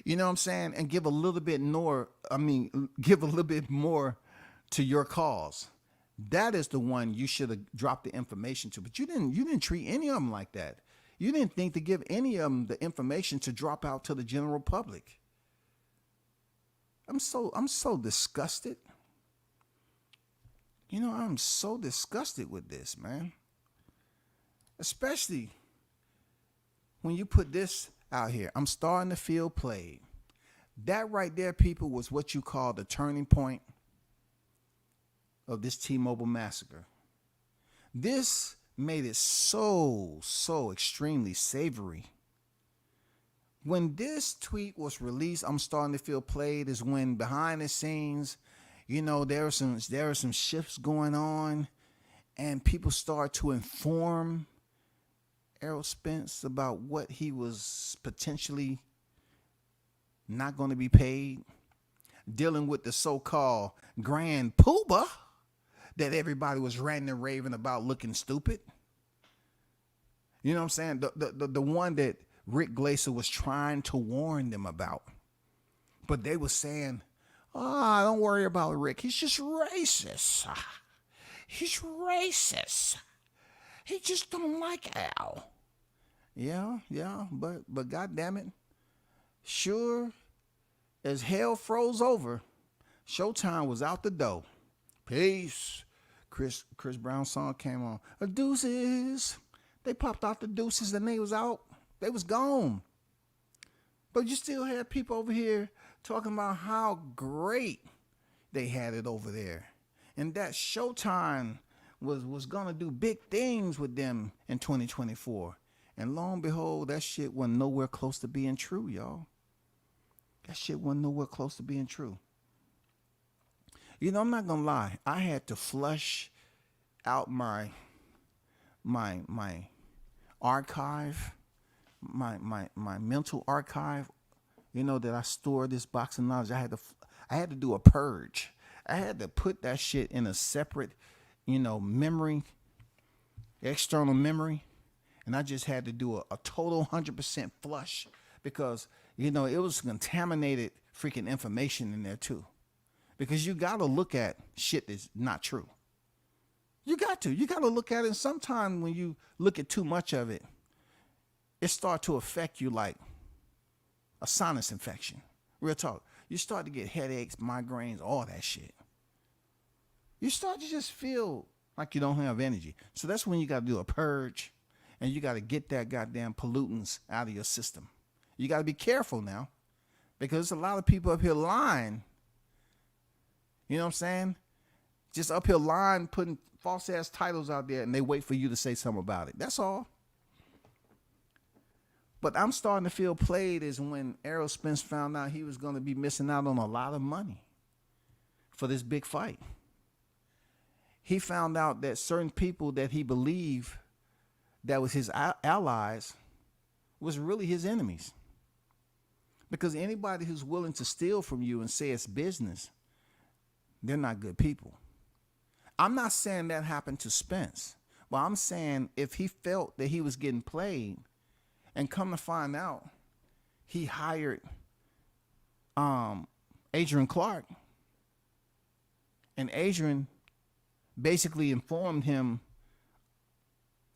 You know what I'm saying? And give a little bit more, give a little bit more to your cause. That is the one you should have dropped the information to. But you didn't treat any of them like that. You didn't think to give any of them the information to drop out to the general public. I'm so disgusted. You know, I'm so disgusted with this, man. Especially when you put this out here. I'm starting to feel played. That right there, people, was what you call the turning point of this T-Mobile massacre. This made it so extremely savory. When this tweet was released, I'm starting to feel played, is when behind the scenes, there are some shifts going on, and people start to inform Errol Spence about what he was potentially not going to be paid, dealing with the so-called grand poobah that everybody was ranting and raving about looking stupid. You know what I'm saying? The one that Rick Glaser was trying to warn them about. But they were saying, don't worry about Rick. He's just racist. He's racist. He just don't like Al. Yeah, but God damn it. Sure as hell froze over, Showtime was out the door. Peace. Chris Brown's song came on. Deuces. They popped out the deuces and they was out. They was gone. But you still had people over here talking about how great they had it over there. And that Showtime was going to do big things with them in 2024. And lo and behold, that shit wasn't nowhere close to being true, y'all. That shit wasn't nowhere close to being true. I'm not going to lie. I had to flush out my archive, my mental archive, that I store this box of knowledge. I had to do a purge. I had to put that shit in a separate, memory, external memory. And I just had to do a total 100% flush because, it was contaminated freaking information in there too. Because you got to look at shit that's not true. You got to look at it. And sometimes when you look at too much of it, it starts to affect you like a sinus infection. Real talk. You start to get headaches, migraines, all that shit. You start to just feel like you don't have energy. So that's when you got to do a purge. And you got to get that goddamn pollutants out of your system. You got to be careful now. Because there's a lot of people up here lying. You know what I'm saying? Just up here lying, putting false ass titles out there, and they wait for you to say something about it. That's all. But I'm starting to feel played is when Errol Spence found out he was going to be missing out on a lot of money for this big fight. He found out that certain people that he believed that was his allies was really his enemies. Because anybody who's willing to steal from you and say it's business, they're not good people. I'm not saying that happened to Spence, but I'm saying if he felt that he was getting played and come to find out he hired Adrian Clark, and Adrian basically informed him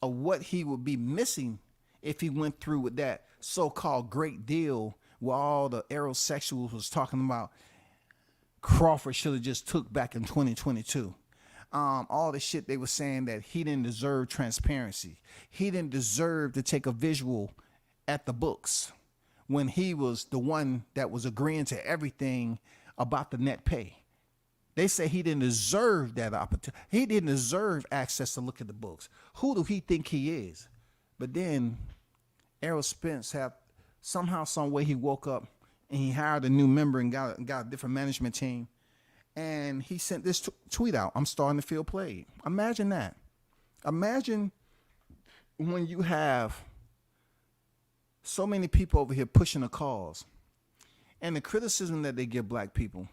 of what he would be missing if he went through with that so-called great deal where all the aerosexuals was talking about Crawford should have just took back in 2022. All the shit they were saying that he didn't deserve transparency. He didn't deserve to take a visual at the books when he was the one that was agreeing to everything about the net pay. They say he didn't deserve that opportunity. He didn't deserve access to look at the books. Who do he think he is? But then Errol Spence somehow, some way he woke up and he hired a new member and got a different management team. And he sent this tweet out. I'm starting to feel played. Imagine that. Imagine when you have so many people over here pushing a cause and the criticism that they give black people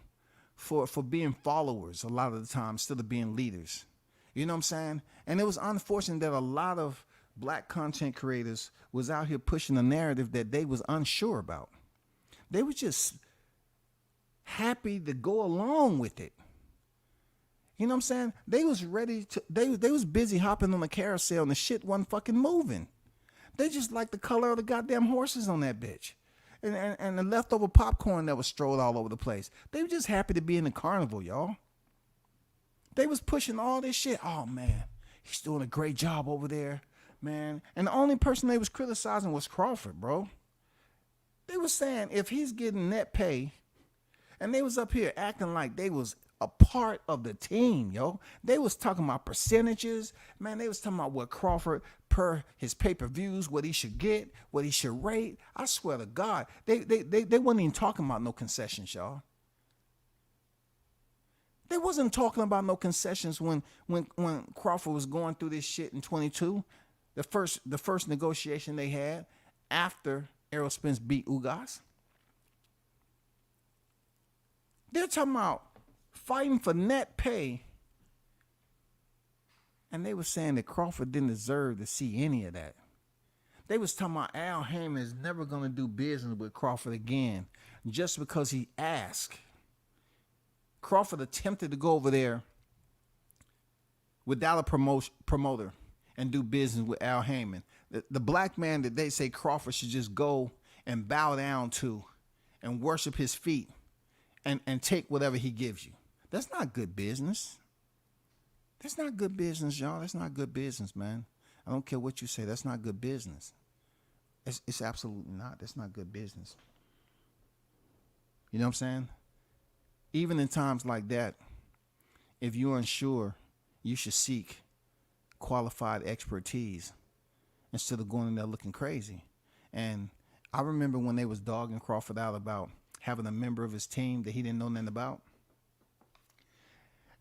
for being followers a lot of the time instead of being leaders. You know what I'm saying? And it was unfortunate that a lot of black content creators was out here pushing a narrative that they was unsure about. They were just happy to go along with it. You know what I'm saying? They was ready to, they was busy hopping on the carousel and the shit wasn't fucking moving. They just like the color of the goddamn horses on that bitch. And the leftover popcorn that was strolled all over the place. They were just happy to be in the carnival, y'all. They was pushing all this shit. Oh, man, he's doing a great job over there, man. And the only person they was criticizing was Crawford, bro. They was saying if he's getting net pay, And they was up here acting like they was a part of the team, yo. They was talking about percentages. Man, they was talking about what Crawford, per his pay-per-views, what he should get, what he should rate. I swear to God, they wasn't even talking about no concessions, y'all. They wasn't talking about no concessions when Crawford was going through this shit in 22. The first negotiation they had after Errol Spence beat Ugas. They're talking about fighting for net pay. And they were saying that Crawford didn't deserve to see any of that. They was talking about Al Haymon is never going to do business with Crawford again just because he asked. Crawford attempted to go over there without a promoter and do business with Al Haymon. The black man that they say Crawford should just go and bow down to and worship his feet and take whatever he gives you. That's not good business. That's not good business, y'all. That's not good business, man. I don't care what you say. That's not good business. It's absolutely not. That's not good business. You know what I'm saying? Even in times like that, if you're unsure, you should seek qualified expertise instead of going in there looking crazy. And I remember when they was dogging Crawford out about having a member of his team that he didn't know nothing about.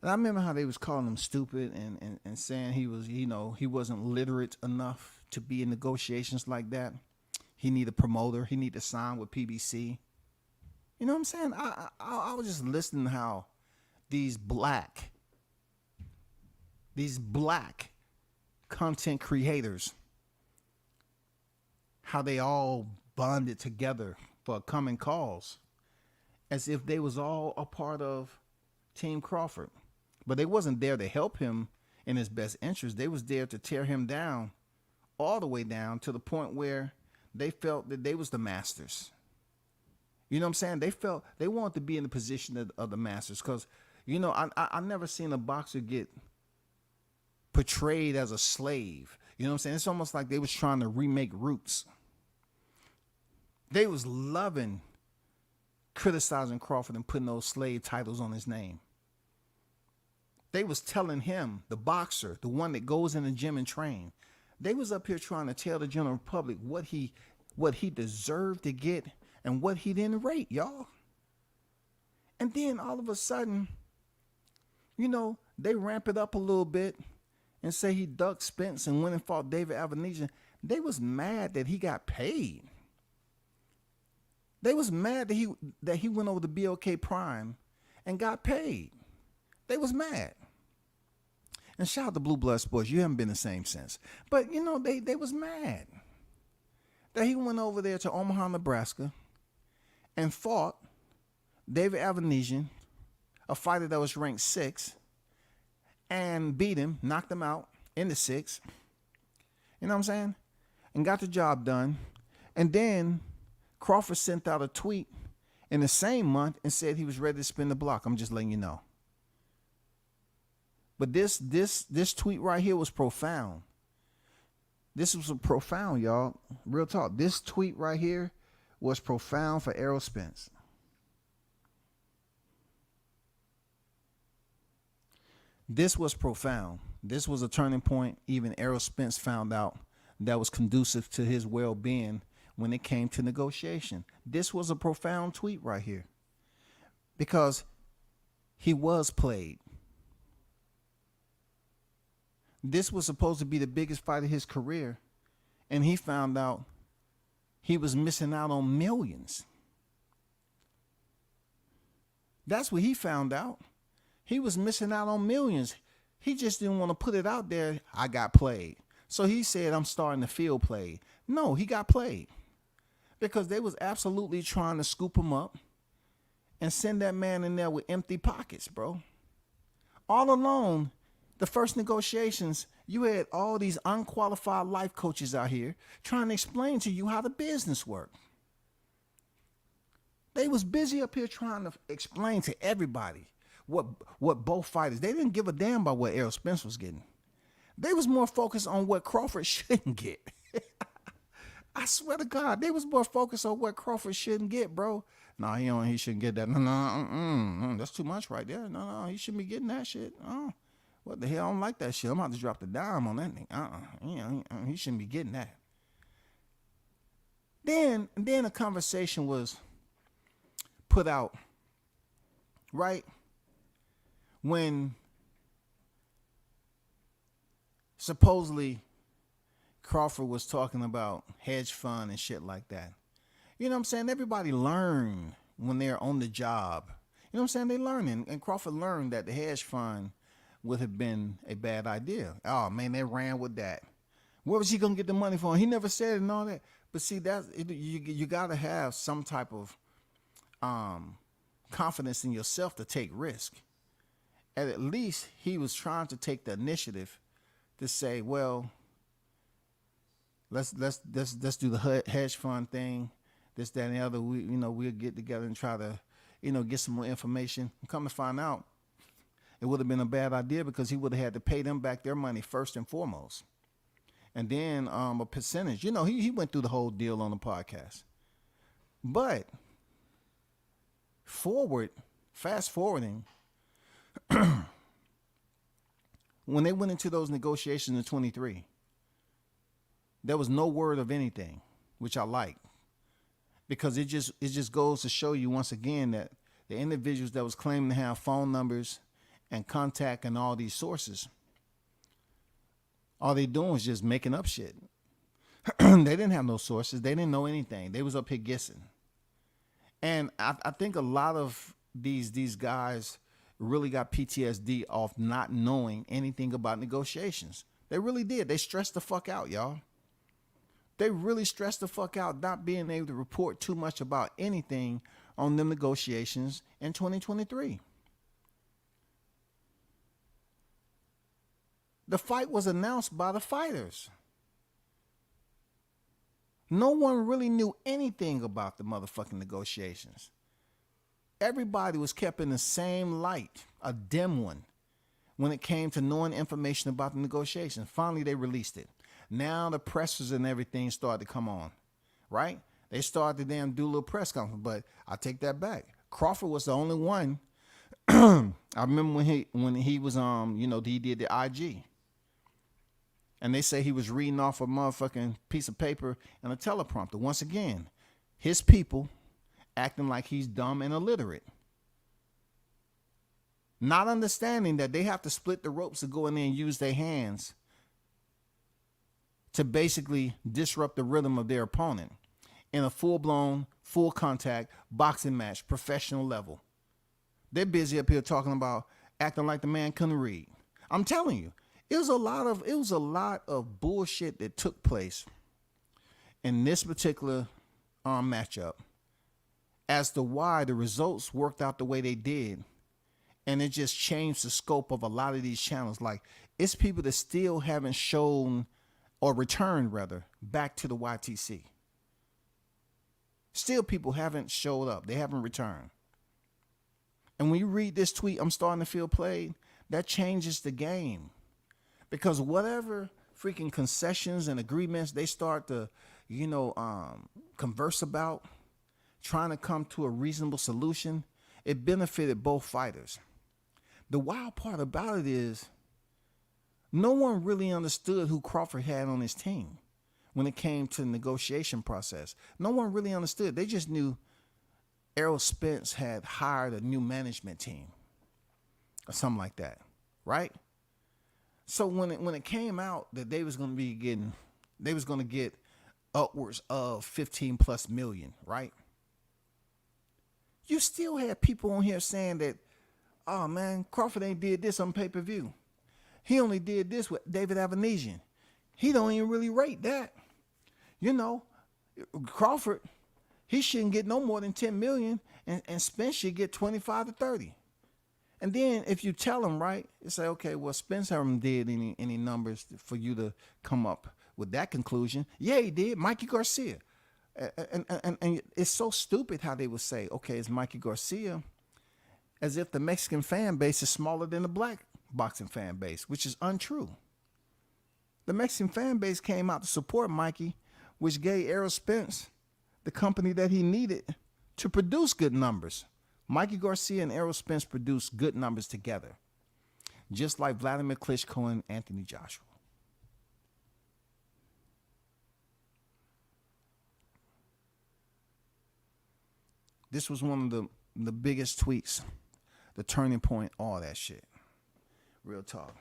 And I remember how they was calling him stupid and saying he was, he wasn't literate enough to be in negotiations like that. He need a promoter. He need to sign with PBC. You know what I'm saying? I was just listening to how these black content creators, how they all bonded together for a common cause, as if they was all a part of Team Crawford. But they wasn't there to help him in his best interest. They was there to tear him down, all the way down to the point where they felt that they was the masters. You know what I'm saying? They wanted to be in the position of the masters because, I never seen a boxer get portrayed as a slave. You know what I'm saying? It's almost like they was trying to remake Roots. They was loving criticizing Crawford and putting those slave titles on his name. They was telling him, the boxer, the one that goes in the gym and train, they was up here trying to tell the general public what he deserved to get and what he didn't rate, y'all. And then all of a sudden, they ramp it up a little bit and say he ducked Spence and went and fought David Avenesian. They was mad that he got paid. They was mad that he went over to BOK Prime and got paid. They was mad. And shout out to Blue Blood Sports. You haven't been the same since. But, they was mad that he went over there to Omaha, Nebraska and fought David Avenesian, a fighter that was ranked 6th, and beat him, knocked him out in the 6th. You know what I'm saying? And got the job done. And then Crawford sent out a tweet in the same month and said he was ready to spin the block. I'm just letting you know. But this tweet right here was profound. This was profound, y'all. Real talk. This tweet right here was profound for Errol Spence. This was profound. This was a turning point. Even Errol Spence found out that was conducive to his well-being when it came to negotiation. This was a profound tweet right here because he was played. This was supposed to be the biggest fight of his career, and he found out he was missing out on millions. That's what he found out. He was missing out on millions. He just didn't want to put it out there, I got played. So he said, I'm starting to feel played. No, he got played because they was absolutely trying to scoop him up and send that man in there with empty pockets, bro. All alone, the first negotiations, you had all these unqualified life coaches out here trying to explain to you how the business worked. They was busy up here trying to explain to everybody what both fighters. They didn't give a damn about what Errol Spence was getting. They was more focused on what Crawford shouldn't get. I swear to God, they was more focused on what Crawford shouldn't get, bro. No, he shouldn't get that. No, that's too much right there. No, he shouldn't be getting that shit. What the hell? I don't like that shit. I'm about to drop the dime on that thing. He shouldn't be getting that. Then a conversation was put out, right? When supposedly Crawford was talking about hedge fund and shit like that. You know what I'm saying? Everybody learn when they're on the job. You know what I'm saying? They learn. And Crawford learned that the hedge fund would have been a bad idea. Oh, man, they ran with that. Where was he going to get the money from? He never said it and all that. But see, you got to have some type of confidence in yourself to take risk. And at least he was trying to take the initiative to say, well, let's do the hedge fund thing, this, that, and the other. We'll get together and try to, get some more information. And come to find out, it would have been a bad idea because he would have had to pay them back their money first and foremost. And then a percentage. He went through the whole deal on the podcast. But fast forwarding, when they went into those negotiations in 23, there was no word of anything, which I like, because it just goes to show you once again that the individuals that was claiming to have phone numbers and contact and all these sources, all they doing was just making up shit. They didn't have no sources. They didn't know anything. They was up here guessing. And I think a lot of these guys really got PTSD off not knowing anything about negotiations. They really did. They stressed the fuck out, y'all. They really stressed the fuck out not being able to report too much about anything on them negotiations in 2023. The fight was announced by the fighters. No one really knew anything about the motherfucking negotiations. Everybody was kept in the same light, a dim one, when it came to knowing information about the negotiations. Finally, they released it. Now the pressers and everything started to come on, right? They started to damn do a little press conference, but I take that back. Crawford was the only one. I remember when he was he did the IG. And they say he was reading off a motherfucking piece of paper and a teleprompter. Once again, his people acting like he's dumb and illiterate. Not understanding that they have to split the ropes to go in there and use their hands to basically disrupt the rhythm of their opponent in a full-blown, full contact boxing match, professional level. They're busy up here talking about acting like the man couldn't read. I'm telling you, it was a lot of bullshit that took place in this particular matchup as to why the results worked out the way they did. And it just changed the scope of a lot of these channels. Like, it's people that still haven't shown or returned, rather, back to the YTC. Still people haven't showed up. They haven't returned. And when you read this tweet, I'm starting to feel played, that changes the game. Because whatever freaking concessions and agreements they start to, converse about, trying to come to a reasonable solution, it benefited both fighters. The wild part about it is no one really understood who Crawford had on his team when it came to the negotiation process. No one really understood. They just knew Errol Spence had hired a new management team or something like that, right? So when it came out that they was going to get upwards of 15 plus million, right? You still had people on here saying that, oh man, Crawford ain't did this on pay-per-view. He only did this with David Avanesian. He don't even really rate that. Crawford, he shouldn't get no more than 10 million and Spence should get 25 to 30. And then if you tell them, right, you say, okay, well, Spence haven't did any numbers for you to come up with that conclusion. Yeah, he did. Mikey Garcia. And it's so stupid how they would say, okay, it's Mikey Garcia, as if the Mexican fan base is smaller than the black boxing fan base, which is untrue. The Mexican fan base came out to support Mikey, which gave Errol Spence the company that he needed to produce good numbers. Mikey Garcia and Errol Spence produced good numbers together, just like Vladimir Klitschko and Anthony Joshua. This was one of the biggest tweets, the turning point, all that shit. Real talk.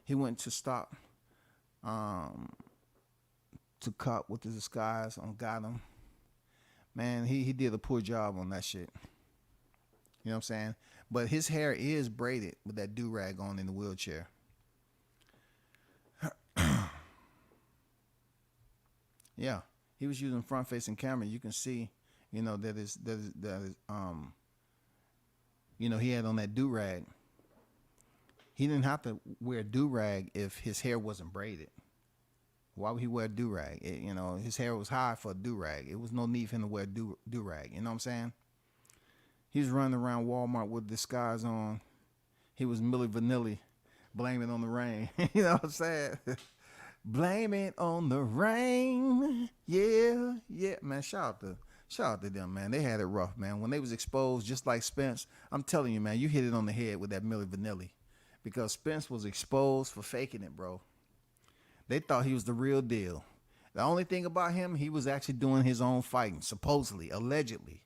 He went to stop to cut with the disguise on got him. Man, he did a poor job on that shit. You know what I'm saying? But his hair is braided with that do-rag on in the wheelchair. Yeah, he was using front-facing camera. You can see, you know, that is you know, he had on that do-rag. He didn't have to wear a do-rag if his hair wasn't braided. Why would he wear a do-rag? You know, his hair was high for a do-rag. It was no need for him to wear a do-rag. You know what I'm saying? He was running around Walmart with disguise on. He was Milli Vanilli, blame it on the rain. You know what I'm saying? Blame it on the rain. Yeah, yeah. Man, shout out to them, man. They had it rough, man. When they was exposed, just like Spence, I'm telling you, man, you hit it on the head with that Milli Vanilli. Because Spence was exposed for faking it, bro. They thought he was the real deal. The only thing about him, he was actually doing his own fighting, supposedly, allegedly.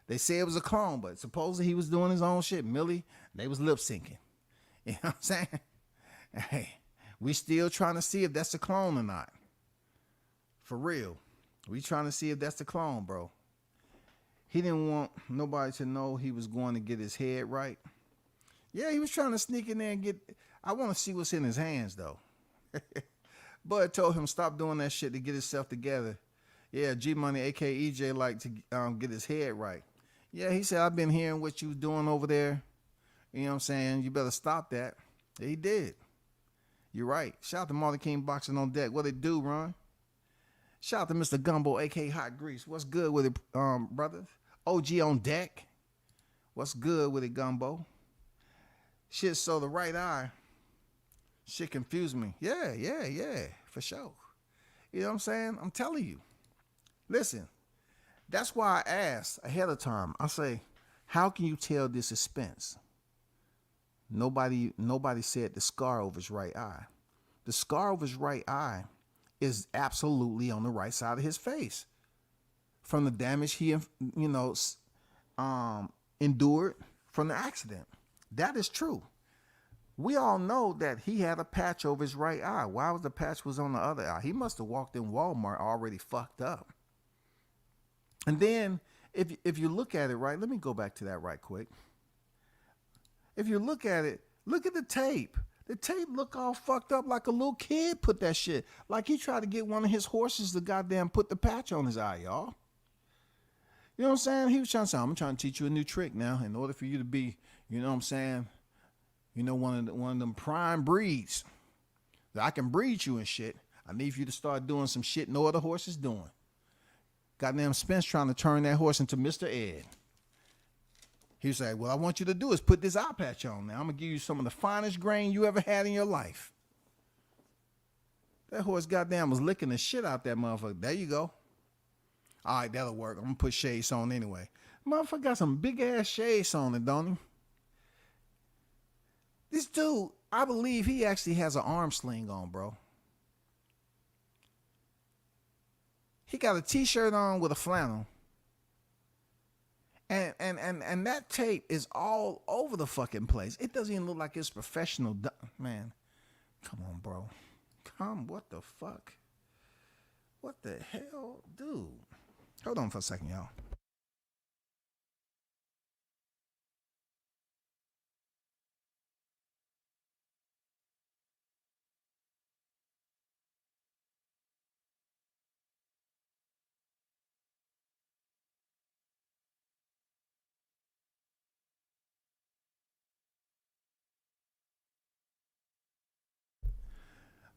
They say it was a clone, but supposedly he was doing his own shit. Millie, they was lip syncing. You know what I'm saying? Hey, we still trying to see if that's a clone or not. For real. We trying to see if that's the clone, bro. He didn't want nobody to know he was going to get his head right. Yeah, he was trying to sneak in there and get... I want to see what's in his hands, though. Bud told him stop doing that shit to get himself together. Yeah, G-Money, a.k.a. EJ, like to get his head right. Yeah, he said, I've been hearing what you doing over there. You know what I'm saying? You better stop that. He did. You're right. Shout out to Marley King Boxing on Deck. What it do, Ron? Shout out to Mr. Gumbo, a.k.a. Hot Grease. What's good with it, brothers? OG on deck. What's good with it, Gumbo? Shit, so the right eye. Shit confused me. Yeah, for sure. You know what I'm saying? I'm telling you. Listen, that's why I asked ahead of time. I say, how can you tell this is Spence? Nobody said the scar over his right eye. The scar over his right eye is absolutely on the right side of his face from the damage he, endured from the accident. That is true. We all know that he had a patch over his right eye. Why was the patch was on the other eye? He must have walked in Walmart already fucked up. And then if you look at it, right, let me go back to that right quick. If you look at it, look at the tape. The tape look all fucked up like a little kid put that shit. Like he tried to get one of his horses to goddamn put the patch on his eye, y'all. You know what I'm saying? He was trying to say, I'm trying to teach you a new trick now in order for you to be, you know what I'm saying, one of them prime breeds that I can breed you and shit. I need you to start doing some shit no other horse is doing. Goddamn Spence trying to turn that horse into Mr. Ed. He was like, what I want you to do is put this eye patch on now. I'm going to give you some of the finest grain you ever had in your life. That horse goddamn was licking the shit out that motherfucker. There you go. All right, that'll work. I'm going to put shades on anyway. Motherfucker got some big ass shades on it, don't he? This dude, I believe he actually has an arm sling on, bro. He got a t-shirt on with a flannel. And that tape is all over the fucking place. It doesn't even look like it's professional. Man, come on, bro. What the fuck? What the hell? Dude. Hold on for a second, y'all.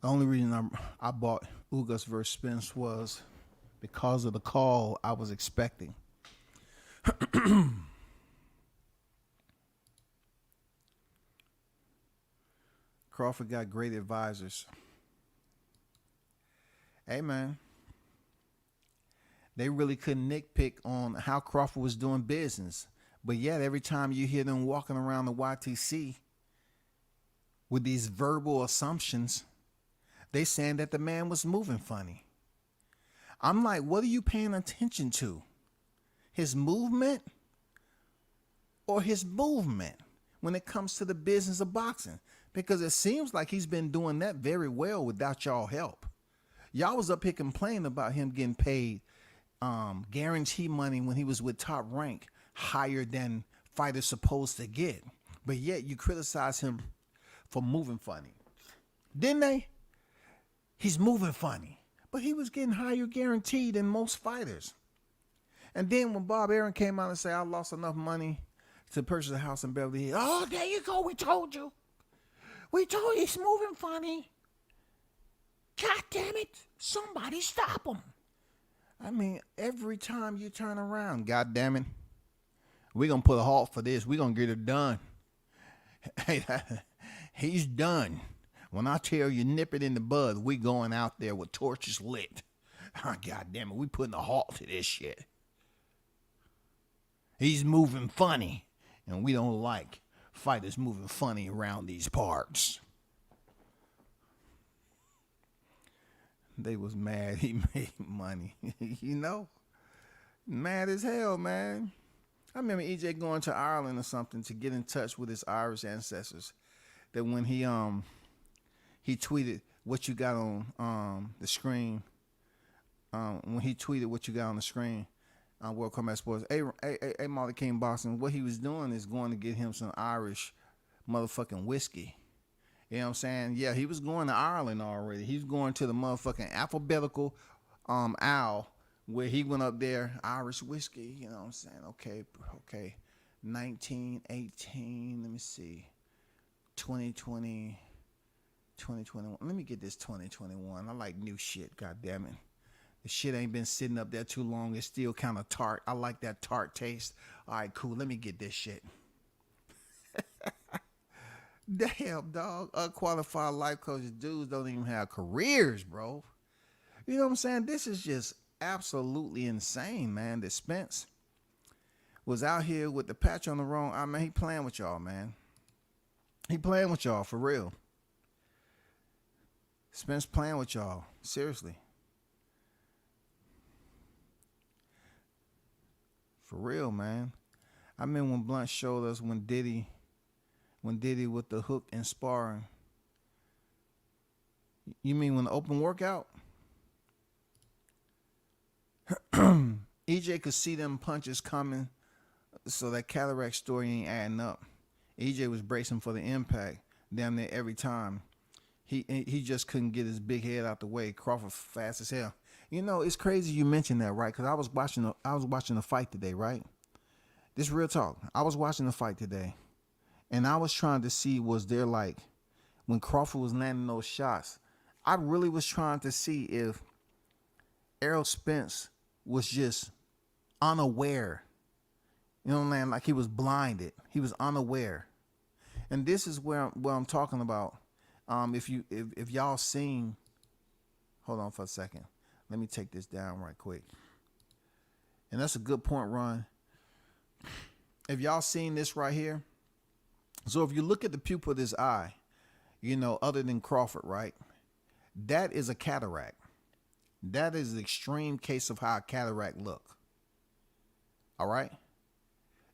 The only reason I bought Ugas vs. Spence was because of the call I was expecting. Crawford got great advisors. Hey, man. They really couldn't nitpick on how Crawford was doing business. But yet, every time you hear them walking around the YTC with these verbal assumptions, they saying that the man was moving funny. I'm like, what are you paying attention to? His movement or his movement when it comes to the business of boxing? Because it seems like he's been doing that very well without y'all help. Y'all was up here complaining about him getting paid guarantee money when he was with Top Rank, higher than fighters supposed to get. But yet you criticize him for moving funny. Didn't they? He's moving funny. But he was getting higher guaranteed than most fighters. And then when Bob Arum came out and said, I lost enough money to purchase a house in Beverly Hills. Oh, there you go. We told you. We told you he's moving funny. God damn it. Somebody stop him. I mean, every time you turn around, God damn it, we're going to put a halt for this. We're going to get it done. Hey, he's done. When I tell you nip it in the bud, we going out there with torches lit. Oh, God damn it, we putting a halt to this shit. He's moving funny, and we don't like fighters moving funny around these parts. They was mad he made money, you know? Mad as hell, man. I remember EJ going to Ireland or something to get in touch with his Irish ancestors. That when he tweeted what you got on the screen, when he tweeted what you got on the screen on World Combat Sports, hey, Marley King Boxing, what he was doing is going to get him some Irish motherfucking whiskey. You know what I'm saying? Yeah, he was going to Ireland already. He was going to the motherfucking alphabetical owl where he went up there, Irish whiskey. You know what I'm saying? Okay. 1918, let me see. 2020, 2021. Let me get this 2021. I like new shit, God damn it. The shit ain't been sitting up there too long. It's still kind of tart. I like that tart taste. All right, cool. Let me get this shit. Damn, dog. Unqualified life coaches, dudes don't even have careers, bro. You know what I'm saying? This is just absolutely insane, man. That Spence was out here with the patch on the wrong. I mean, he playing with y'all, man. He playing with y'all, for real. Spence playing with y'all. Seriously. For real, man. I mean, when Blunt showed us when Diddy with the hook and sparring. You mean when the open workout? EJ could see them punches coming, so that cataract story ain't adding up. EJ was bracing for the impact damn near every time. He just couldn't get his big head out the way. Crawford fast as hell. You know, it's crazy you mentioned that, right? Because I was watching the fight today, right? This real talk. I was watching the fight today. And I was trying to see, was there like, when Crawford was landing those shots, I really was trying to see if Errol Spence was just unaware. You know what I'm saying? Like he was blinded. He was unaware. And this is where I'm talking about. If y'all seen, hold on for a second. Let me take this down right quick. And that's a good point, Ron. If y'all seen this right here, so if you look at the pupil of this eye, you know, other than Crawford, right? That is a cataract. That is the extreme case of how a cataract look. All right?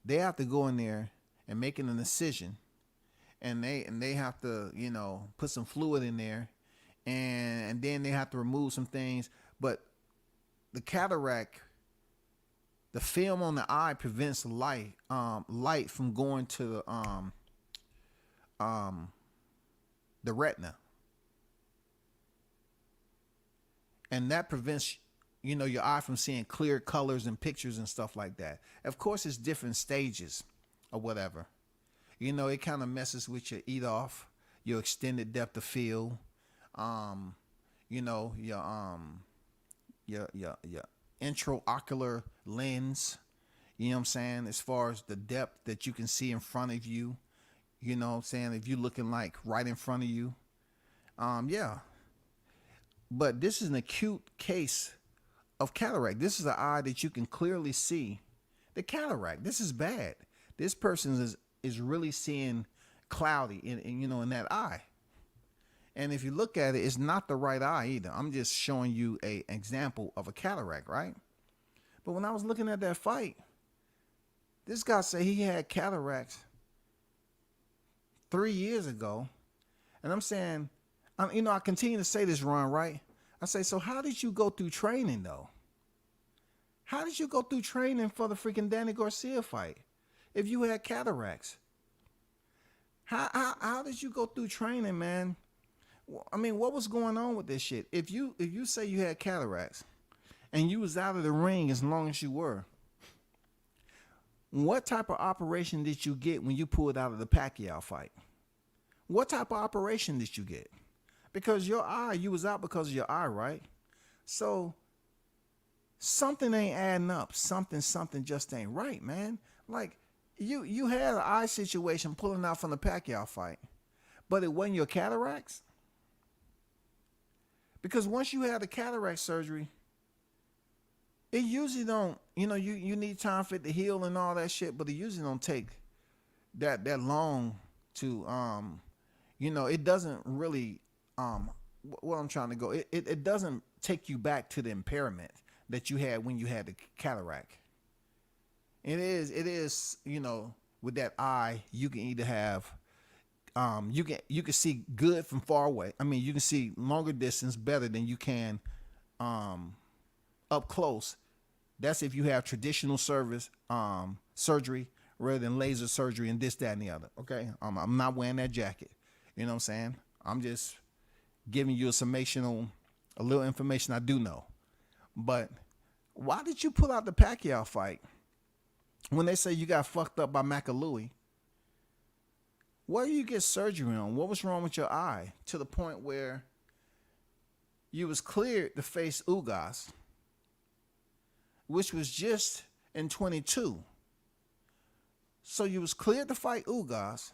They have to go in there and make an incision, and they have to, you know, put some fluid in there, and then they have to remove some things. But the cataract, the film on the eye prevents light from going to the retina. And that prevents, you know, your eye from seeing clear colors and pictures and stuff like that. Of course, it's different stages or whatever. You know, it kind of messes with your EDOF, your extended depth of field, you know, your intraocular lens, you know what I'm saying, as far as the depth that you can see in front of you, you know what I'm saying, if you're looking like right in front of you. Yeah. But this is an acute case of cataract. This is an eye that you can clearly see the cataract. This is bad. This person is really seeing cloudy in that eye. And if you look at it, it's not the right eye either. I'm just showing you an example of a cataract, right? But when I was looking at that fight, this guy said he had cataracts 3 years ago. And I'm saying, I continue to say this, Ron, right? I say, so how did you go through training, though? How did you go through training for the freaking Danny Garcia fight if you had cataracts? How did you go through training, man? I mean, what was going on with this shit? If you say you had cataracts and you was out of the ring as long as you were, what type of operation did you get when you pulled out of the Pacquiao fight? What type of operation did you get? Because your eye, you was out because of your eye, right? So something ain't adding up. Something just ain't right, man. Like you had an eye situation pulling out from the Pacquiao fight, but it wasn't your cataracts. Because once you have the cataract surgery, it usually don't, you need time for it to heal and all that shit, but it usually don't take that long to, it doesn't really, what I'm trying to go, it doesn't take you back to the impairment that you had when you had the cataract. It is, with that eye, you can either have, you can see good from far away. I mean, you can see longer distance better than you can up close. That's if you have traditional surgery rather than laser surgery and this, that, and the other. Okay, I'm not wearing that jacket. You know what I'm saying? I'm just giving you a little information I do know. But why did you pull out the Pacquiao fight when they say you got fucked up by McAlooey? What did you get surgery on? What was wrong with your eye to the point where you was cleared to face Ugas, which was just in 22. So you was cleared to fight Ugas,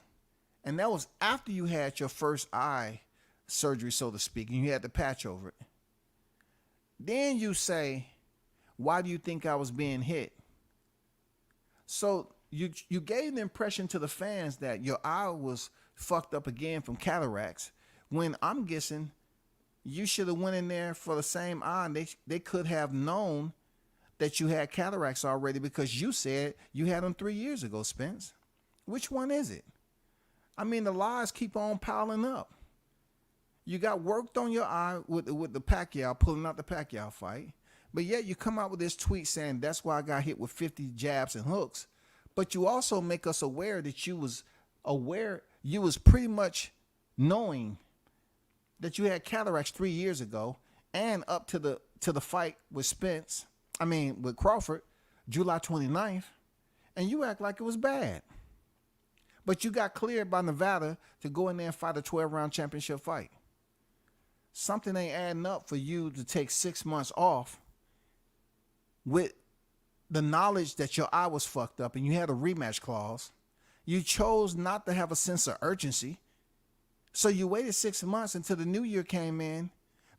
and that was after you had your first eye surgery, so to speak, and you had the patch over it. Then you say, why do you think I was being hit? So you gave the impression to the fans that your eye was fucked up again from cataracts, when I'm guessing you should have went in there for the same eye, and they could have known that you had cataracts already, because you said you had them 3 years ago, Spence. Which one is it? I mean, the lies keep on piling up. You got worked on your eye with the Pacquiao, pulling out the Pacquiao fight, but yet you come out with this tweet saying that's why I got hit with 50 jabs and hooks. But you also make us aware that you was pretty much knowing that you had cataracts 3 years ago, and up to the fight with with Crawford, July 29th, and you act like it was bad. But you got cleared by Nevada to go in there and fight a 12-round championship fight. Something ain't adding up for you to take 6 months off with the knowledge that your eye was fucked up and you had a rematch clause. You chose not to have a sense of urgency. So you waited 6 months until the new year came in,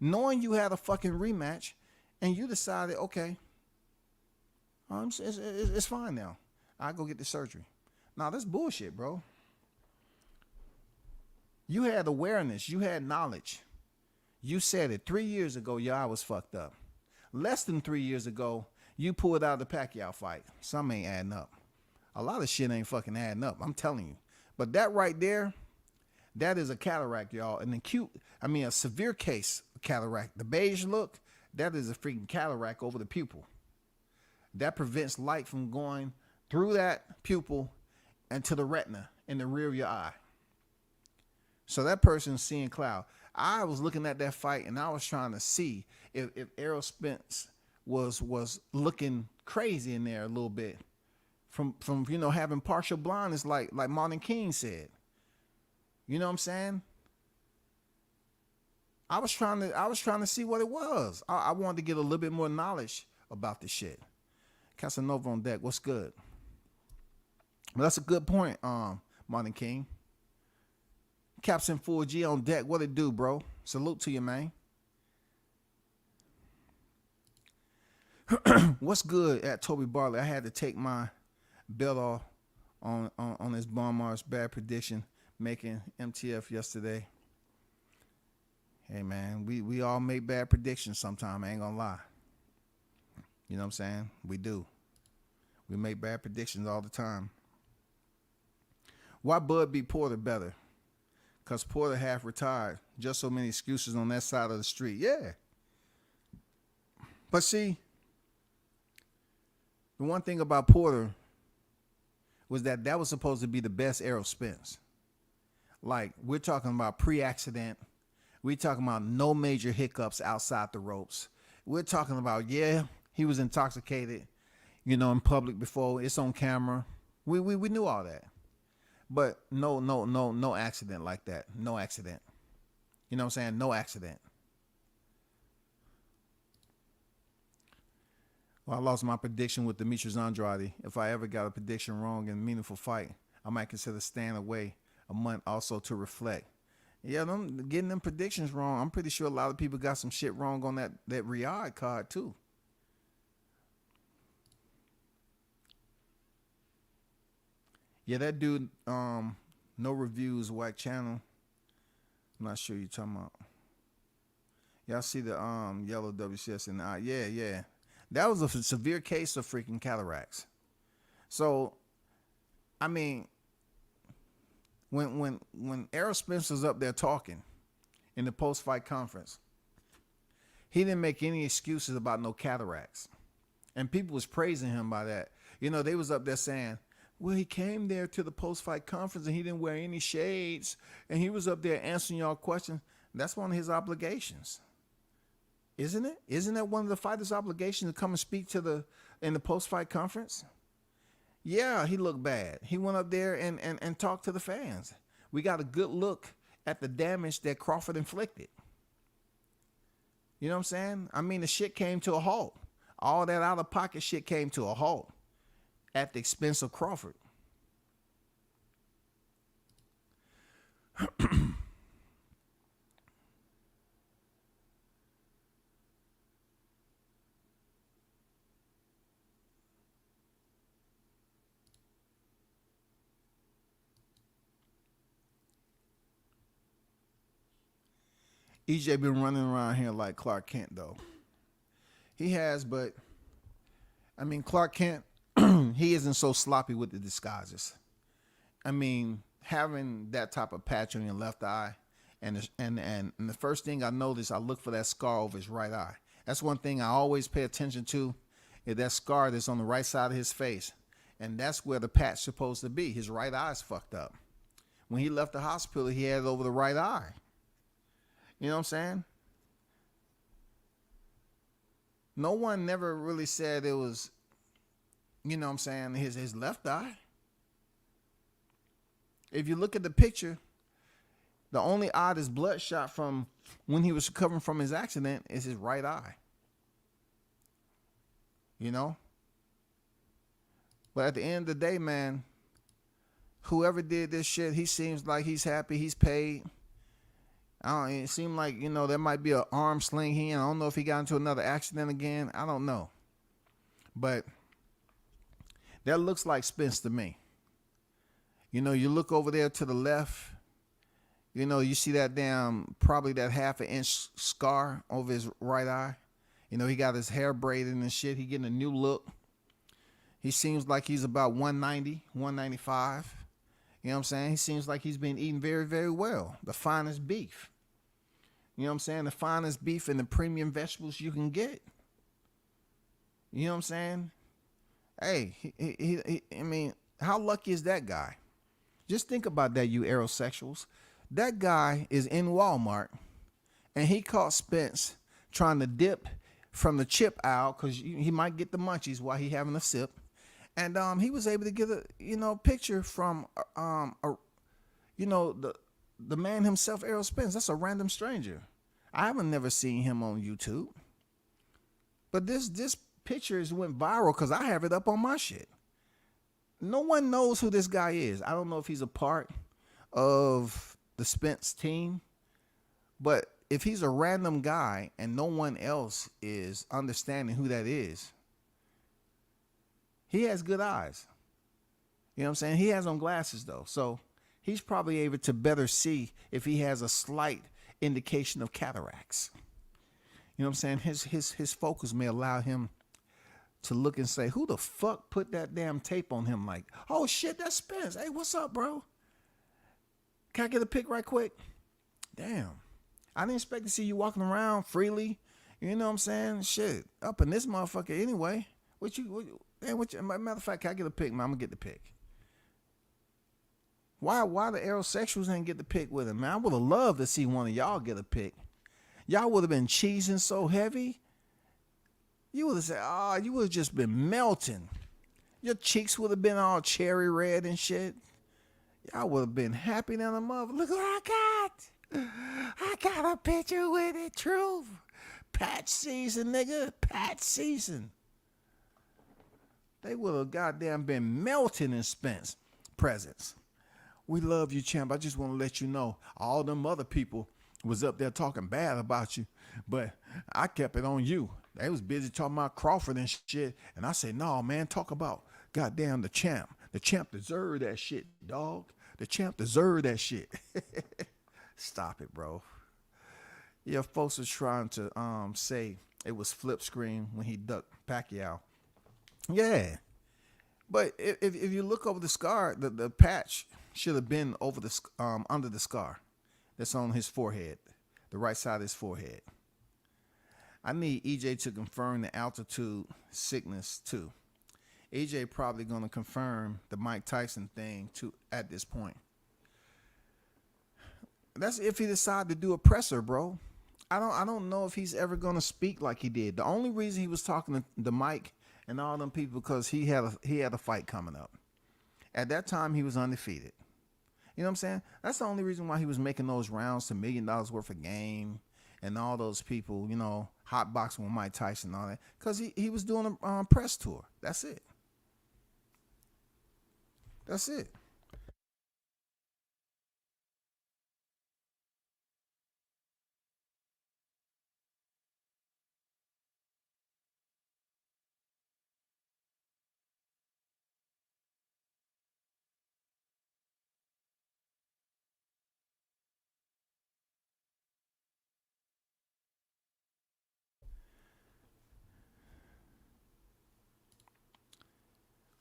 knowing you had a fucking rematch, and you decided, okay, it's fine now. I'll go get the surgery. Now, that's bullshit, bro. You had awareness. You had knowledge. You said it 3 years ago, your eye was fucked up. Less than 3 years ago, you pulled out the Pacquiao fight. Some ain't adding up. A lot of shit ain't fucking adding up, I'm telling you. But that right there, that is a cataract, y'all. A severe case of cataract. The beige look, that is a freaking cataract over the pupil. That prevents light from going through that pupil and to the retina in the rear of your eye. So that person's seeing cloud. I was looking at that fight and I was trying to see if Errol Spence was looking crazy in there a little bit from having partial blindness like Martin King said. You know what I'm saying? I was trying to see what it was. I wanted to get a little bit more knowledge about this shit. Casanova on deck, what's good? Well, that's a good point, Martin King. Captain Full G on deck, what it do, bro? Salute to you, man. What's good at Toby Barley? I had to take my belt off on this Barmar's bad prediction making MTF yesterday. Hey man, we all make bad predictions sometime. I ain't gonna lie. You know what I'm saying? We do. We make bad predictions all the time. Why Bud beat Porter better? Because Porter half retired. Just so many excuses on that side of the street. Yeah. But see, the one thing about Porter was that was supposed to be the best Errol Spence. Like, we're talking about pre-accident. We're talking about no major hiccups outside the ropes. We're talking about, yeah, he was intoxicated, in public before. It's on camera. We knew all that. But no accident like that. No accident. You know what I'm saying? No accident. Well, I lost my prediction with Demetrius Andrade. If I ever got a prediction wrong in a meaningful fight, I might consider staying away a month also to reflect. Yeah, getting them predictions wrong. I'm pretty sure a lot of people got some shit wrong on that Riyadh card too. Yeah, that dude, no reviews, whack channel. I'm not sure you're talking about. Y'all see the yellow WCS in the eye? Yeah. That was a severe case of freaking cataracts. So, I mean, when Errol Spence was up there talking in the post-fight conference, he didn't make any excuses about no cataracts. And people was praising him by that. They was up there saying, well, he came there to the post-fight conference and he didn't wear any shades. And he was up there answering y'all questions. That's one of his obligations. Isn't it? Isn't that one of the fighters' obligations to come and speak in the post-fight conference? Yeah, he looked bad. He went up there and talked to the fans. We got a good look at the damage that Crawford inflicted. You know what I'm saying? I mean, the shit came to a halt. All that out-of-pocket shit came to a halt at the expense of Crawford. EJ been running around here like Clark Kent, though. He has, but, I mean, Clark Kent, he isn't so sloppy with the disguises. I mean, having that type of patch on your left eye, and the first thing I noticed, I look for that scar over his right eye. That's one thing I always pay attention to, is that scar that's on the right side of his face. And that's where the patch's supposed to be. His right eye's fucked up. When he left the hospital, he had it over the right eye. You know what I'm saying? No one never really said it was, you know what I'm saying, his left eye. If you look at the picture, the only eye that's bloodshot from when he was recovering from his accident is his right eye. You know? But at the end of the day, man, whoever did this shit, he seems like he's happy, he's paid. It seemed like, there might be an arm sling here. I don't know if he got into another accident again. I don't know. But that looks like Spence to me. You look over there to the left. You see that probably that half an inch scar over his right eye. He got his hair braided and shit. He getting a new look. He seems like he's about 190, 195. You know what I'm saying? He seems like he's been eating very, very well. The finest beef. You know what I'm saying? The finest beef and the premium vegetables you can get. You know what I'm saying? Hey, I mean, how lucky is that guy? Just think about that, you aerosexuals. That guy is in Walmart, and he caught Spence trying to dip from the chip aisle because he might get the munchies while he having a sip. And he was able to get a picture from the man himself, Errol Spence. That's a random stranger. I haven't never seen him on YouTube. But this picture went viral because I have it up on my shit. No one knows who this guy is. I don't know if he's a part of the Spence team. But if he's a random guy and no one else is understanding who that is, He has good eyes. You know what I'm saying? He has on glasses though, so he's probably able to better see if he has a slight indication of cataracts. You know what I'm saying? His focus may allow him to look and say, who the fuck put that damn tape on him? Like, oh shit, that's Spence. Hey, what's up, bro? Can I get a pic right quick? Damn. I didn't expect to see you walking around freely. You know what I'm saying? Shit. Up in this motherfucker anyway. Matter of fact, can I get a pic, man? I'm gonna get the pic. Why the aerosexuals didn't get the pic with him, man? I would have loved to see one of y'all get a pic. Y'all would have been cheesing so heavy. You would have said, oh, you would have just been melting. Your cheeks would have been all cherry red and shit. Y'all would have been happy than a mother. Look what I got. I got a picture with it, truth. Patch season, nigga. Patch season. They would have goddamn been melting in Spence presence. We love you, champ. I just want to let you know all them other people was up there talking bad about you, but I kept it on you. They was busy talking about Crawford and shit, and I said, no, man, talk about goddamn the champ. The champ deserved that shit, dog. The champ deserved that shit. Stop it, bro. Yeah, folks was trying to say it was flip screen when he ducked Pacquiao. Yeah, but if you look over the scar, the patch should have been over the under the scar that's on his forehead, the right side of his forehead. I need EJ to confirm the altitude sickness too. EJ probably gonna confirm the Mike Tyson thing too at this point. That's if he decide to do a presser, bro. I don't know if he's ever gonna speak like he did. The only reason he was talking to Mike and all them people because he had a fight coming up. At that time, he was undefeated. You know what I'm saying? That's the only reason why he was making those rounds to $1 million worth of game and all those people, you know, hot boxing with Mike Tyson and all that. Because he was doing a press tour. That's it. That's it.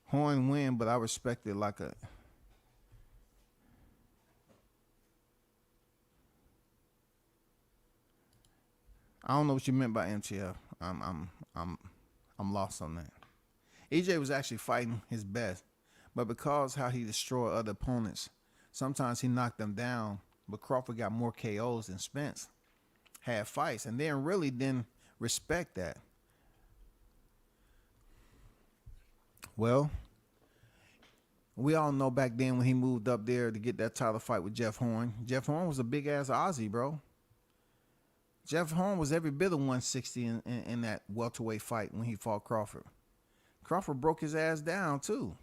Horn win, but I respect it like a. I don't know what you meant by MTF. I'm lost on that. EJ was actually fighting his best, but because how he destroyed other opponents, sometimes he knocked them down. But Crawford got more KOs than Spence had fights, and then really didn't respect that. Well, we all know back then when he moved up there to get that title fight with Jeff Horn. Jeff Horn was a big ass Aussie, bro. Jeff Horn was every bit of 160 in that welterweight fight when he fought Crawford. Crawford broke his ass down too.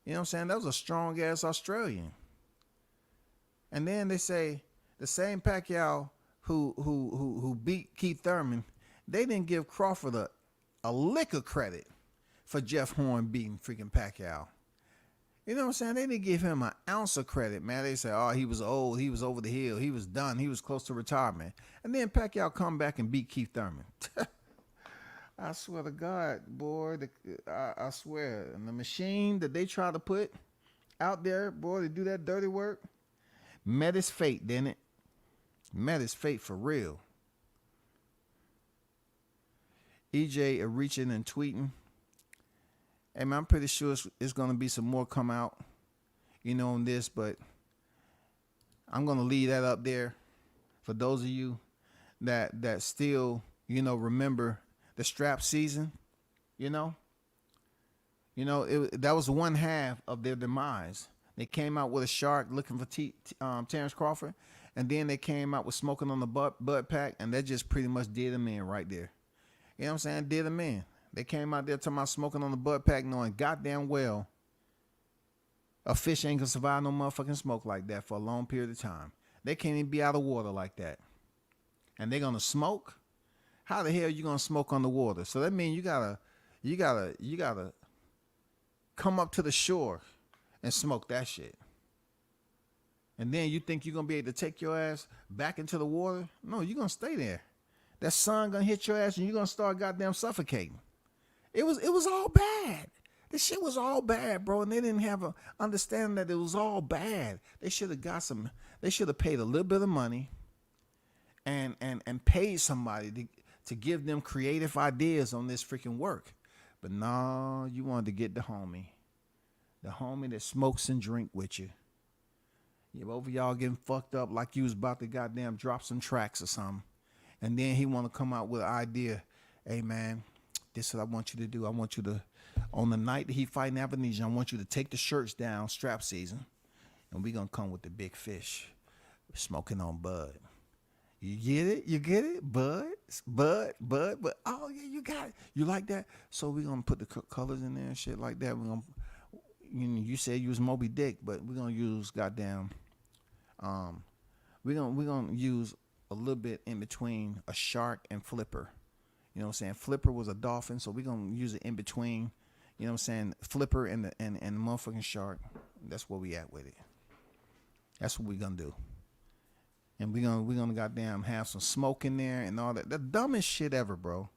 You know what I'm saying? That was a strong ass Australian. And then they say the same Pacquiao who beat Keith Thurman, they didn't give Crawford a lick of credit for Jeff Horn beating freaking Pacquiao. You know what I'm saying? They didn't give him an ounce of credit, man. They say, oh, he was old, he was over the hill, he was done, he was close to retirement. And then Pacquiao come back and beat Keith Thurman. I swear to God, boy, I swear. And the machine that they try to put out there, boy, to do that dirty work, met his fate, didn't it? Met his fate for real. EJ are reaching and tweeting. Hey, man, I'm pretty sure it's going to be some more come out, you know, on this, but I'm going to leave that up there for those of you that still, you know, remember the strap season, you know. You know, that was one half of their demise. They came out with a shark looking for Terrence Crawford, and then they came out with smoking on the bud pack, and that just pretty much did them in right there. You know what I'm saying? Did them in. They came out there talking about smoking on the bud pack, knowing goddamn well a fish ain't gonna survive no motherfucking smoke like that for a long period of time. They can't even be out of water like that. And they're gonna smoke? How the hell you gonna smoke on the water? So that means you gotta come up to the shore and smoke that shit. And then you think you're going to be able to take your ass back into the water? No, you're going to stay there. That sun going to hit your ass and you're going to start goddamn suffocating. It was all bad. This shit was all bad, bro. And they didn't have a understanding that it was all bad. They should have paid a little bit of money and paid somebody to give them creative ideas on this freaking work. But no, you wanted to get the homie that smokes and drink with you. Yeah, both of y'all getting fucked up like you was about to goddamn drop some tracks or something. And then he want to come out with an idea. Hey, man, this is what I want you to do. I want you to, on the night that he fighting Avenesian, I want you to take the shirts down, strap season, and we going to come with the big fish. We're smoking on bud. You get it? You get it? Bud. Oh, yeah, you got it. You like that? So we're going to put the colors in there and shit like that. We're going to, you said you was Moby Dick, but we're going to use goddamn, we're gonna use a little bit in between a shark and Flipper. You know what I'm saying? Flipper was a dolphin, so we're gonna use it in between. You know what I'm saying? Flipper and the motherfucking shark. That's where we at with it. That's what we're gonna do. And we're gonna goddamn have some smoke in there and all that. The dumbest shit ever, bro.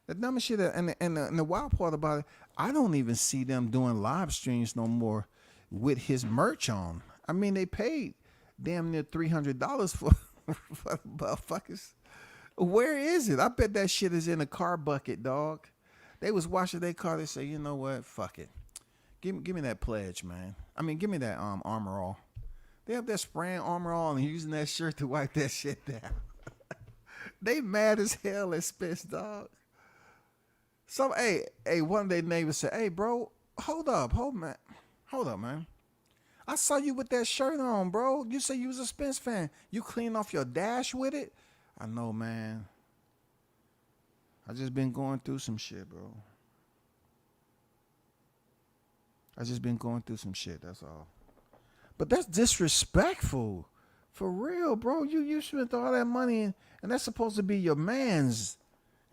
The dumbest shit ever. And the wild part about it, I don't even see them doing live streams no more with his merch on. I mean, they paid damn near $300 for the motherfuckers. Where is it? I bet that shit is in a car bucket, dog. They was washing their car. They say, you know what? Fuck it. Give me that pledge, man. I mean, give me that Armor All. They have that spraying Armor All and using that shirt to wipe that shit down. They mad as hell at Spence, dog. So, hey, one of their neighbors said, hey, bro, hold up, man. I saw you with that shirt on, bro. You say you was a Spence fan. You clean off your dash with it? I know, man. I just been going through some shit, bro. That's all. But that's disrespectful. For real, bro. You spent all that money and that's supposed to be your man's.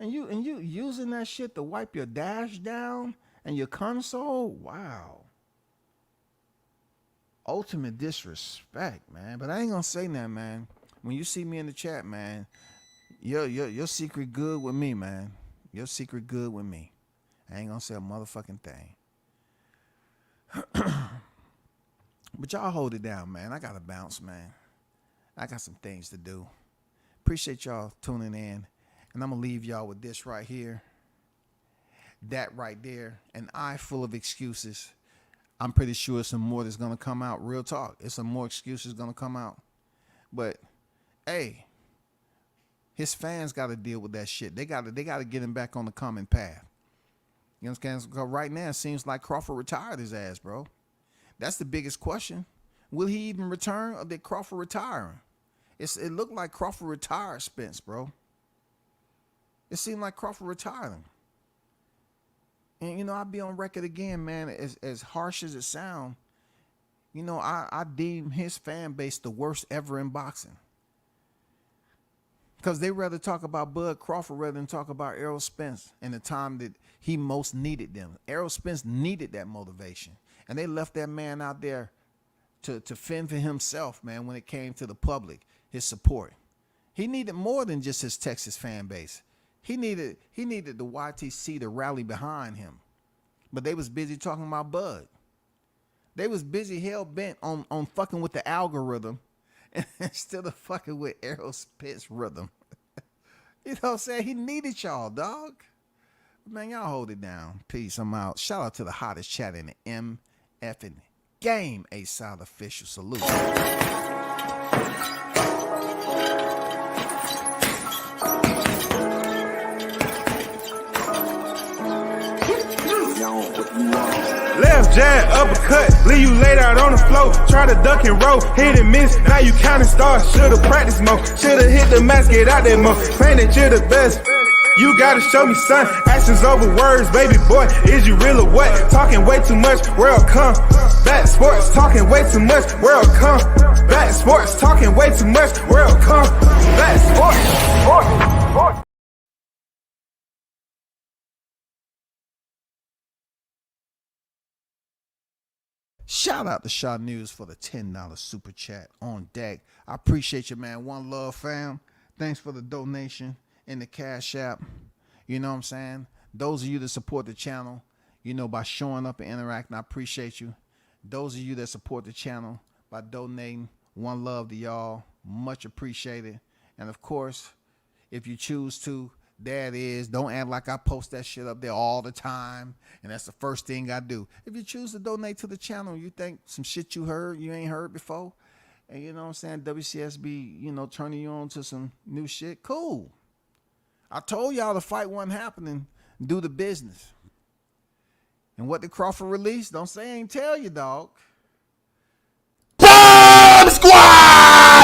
And you using that shit to wipe your dash down and your console? Wow. Ultimate disrespect, man. But I ain't gonna say that, man. When you see me in the chat, man, your secret good with me, man. Your secret good with me. I ain't gonna say a motherfucking thing. But y'all hold it down, man. I gotta bounce, man. I got some things to do. Appreciate y'all tuning in. And I'm gonna leave y'all with this right here. That right there. An eye full of excuses. I'm pretty sure some more that's going to come out. Real talk. It's some more excuses going to come out. But, hey, his fans got to deal with that shit. They got to get him back on the common path. You understand? Because right now it seems like Crawford retired his ass, bro. That's the biggest question. Will he even return or did Crawford retire him? It looked like Crawford retired Spence, bro. It seemed like Crawford retired him. And, you know, I'll be on record again, man, as harsh as it sounds. You know, I deem his fan base the worst ever in boxing. Because they rather talk about Bud Crawford rather than talk about Errol Spence in the time that he most needed them. Errol Spence needed that motivation. And they left that man out there to fend for himself, man, when it came to the public, his support. He needed more than just his Texas fan base. He needed the YTC to rally behind him. But they was busy talking about Bud. They was busy hell-bent on fucking with the algorithm instead of fucking with Errol Spence rhythm. You know what I'm saying? He needed y'all, dog. Man, y'all hold it down. Peace. I'm out. Shout out to the hottest chat in the MFing game. A South official salute. Left jab, uppercut, leave you laid out on the floor. Try to duck and roll, hit and miss, now you counting stars. Should've practiced more, should've hit the mask, get out there more. Man, that you're the best. You gotta show me, son. Actions over words, baby boy. Is you real or what? Talking way too much, world come. Back sports, talking way too much, world come. Back sports, talking way too much, world come. Back sports. Shout out to Shaw News for the $10 super chat on deck. I appreciate you, man. One love, fam. Thanks for the donation in the Cash App. You know what I'm saying? Those of you that support the channel, you know, by showing up and interacting, I appreciate you. Those of you that support the channel by donating, one love to y'all. Much appreciated. And of course, if you choose to, there it is. Don't act like I post that shit up there all the time, and that's the first thing I do. If you choose to donate to the channel, you think some shit you ain't heard before, and you know what I'm saying, WCSB, you know, turning you on to some new shit, cool. I told y'all the fight wasn't happening. Do the business. And what did Crawford release? Don't say I ain't tell you, dog. Bomb Squad!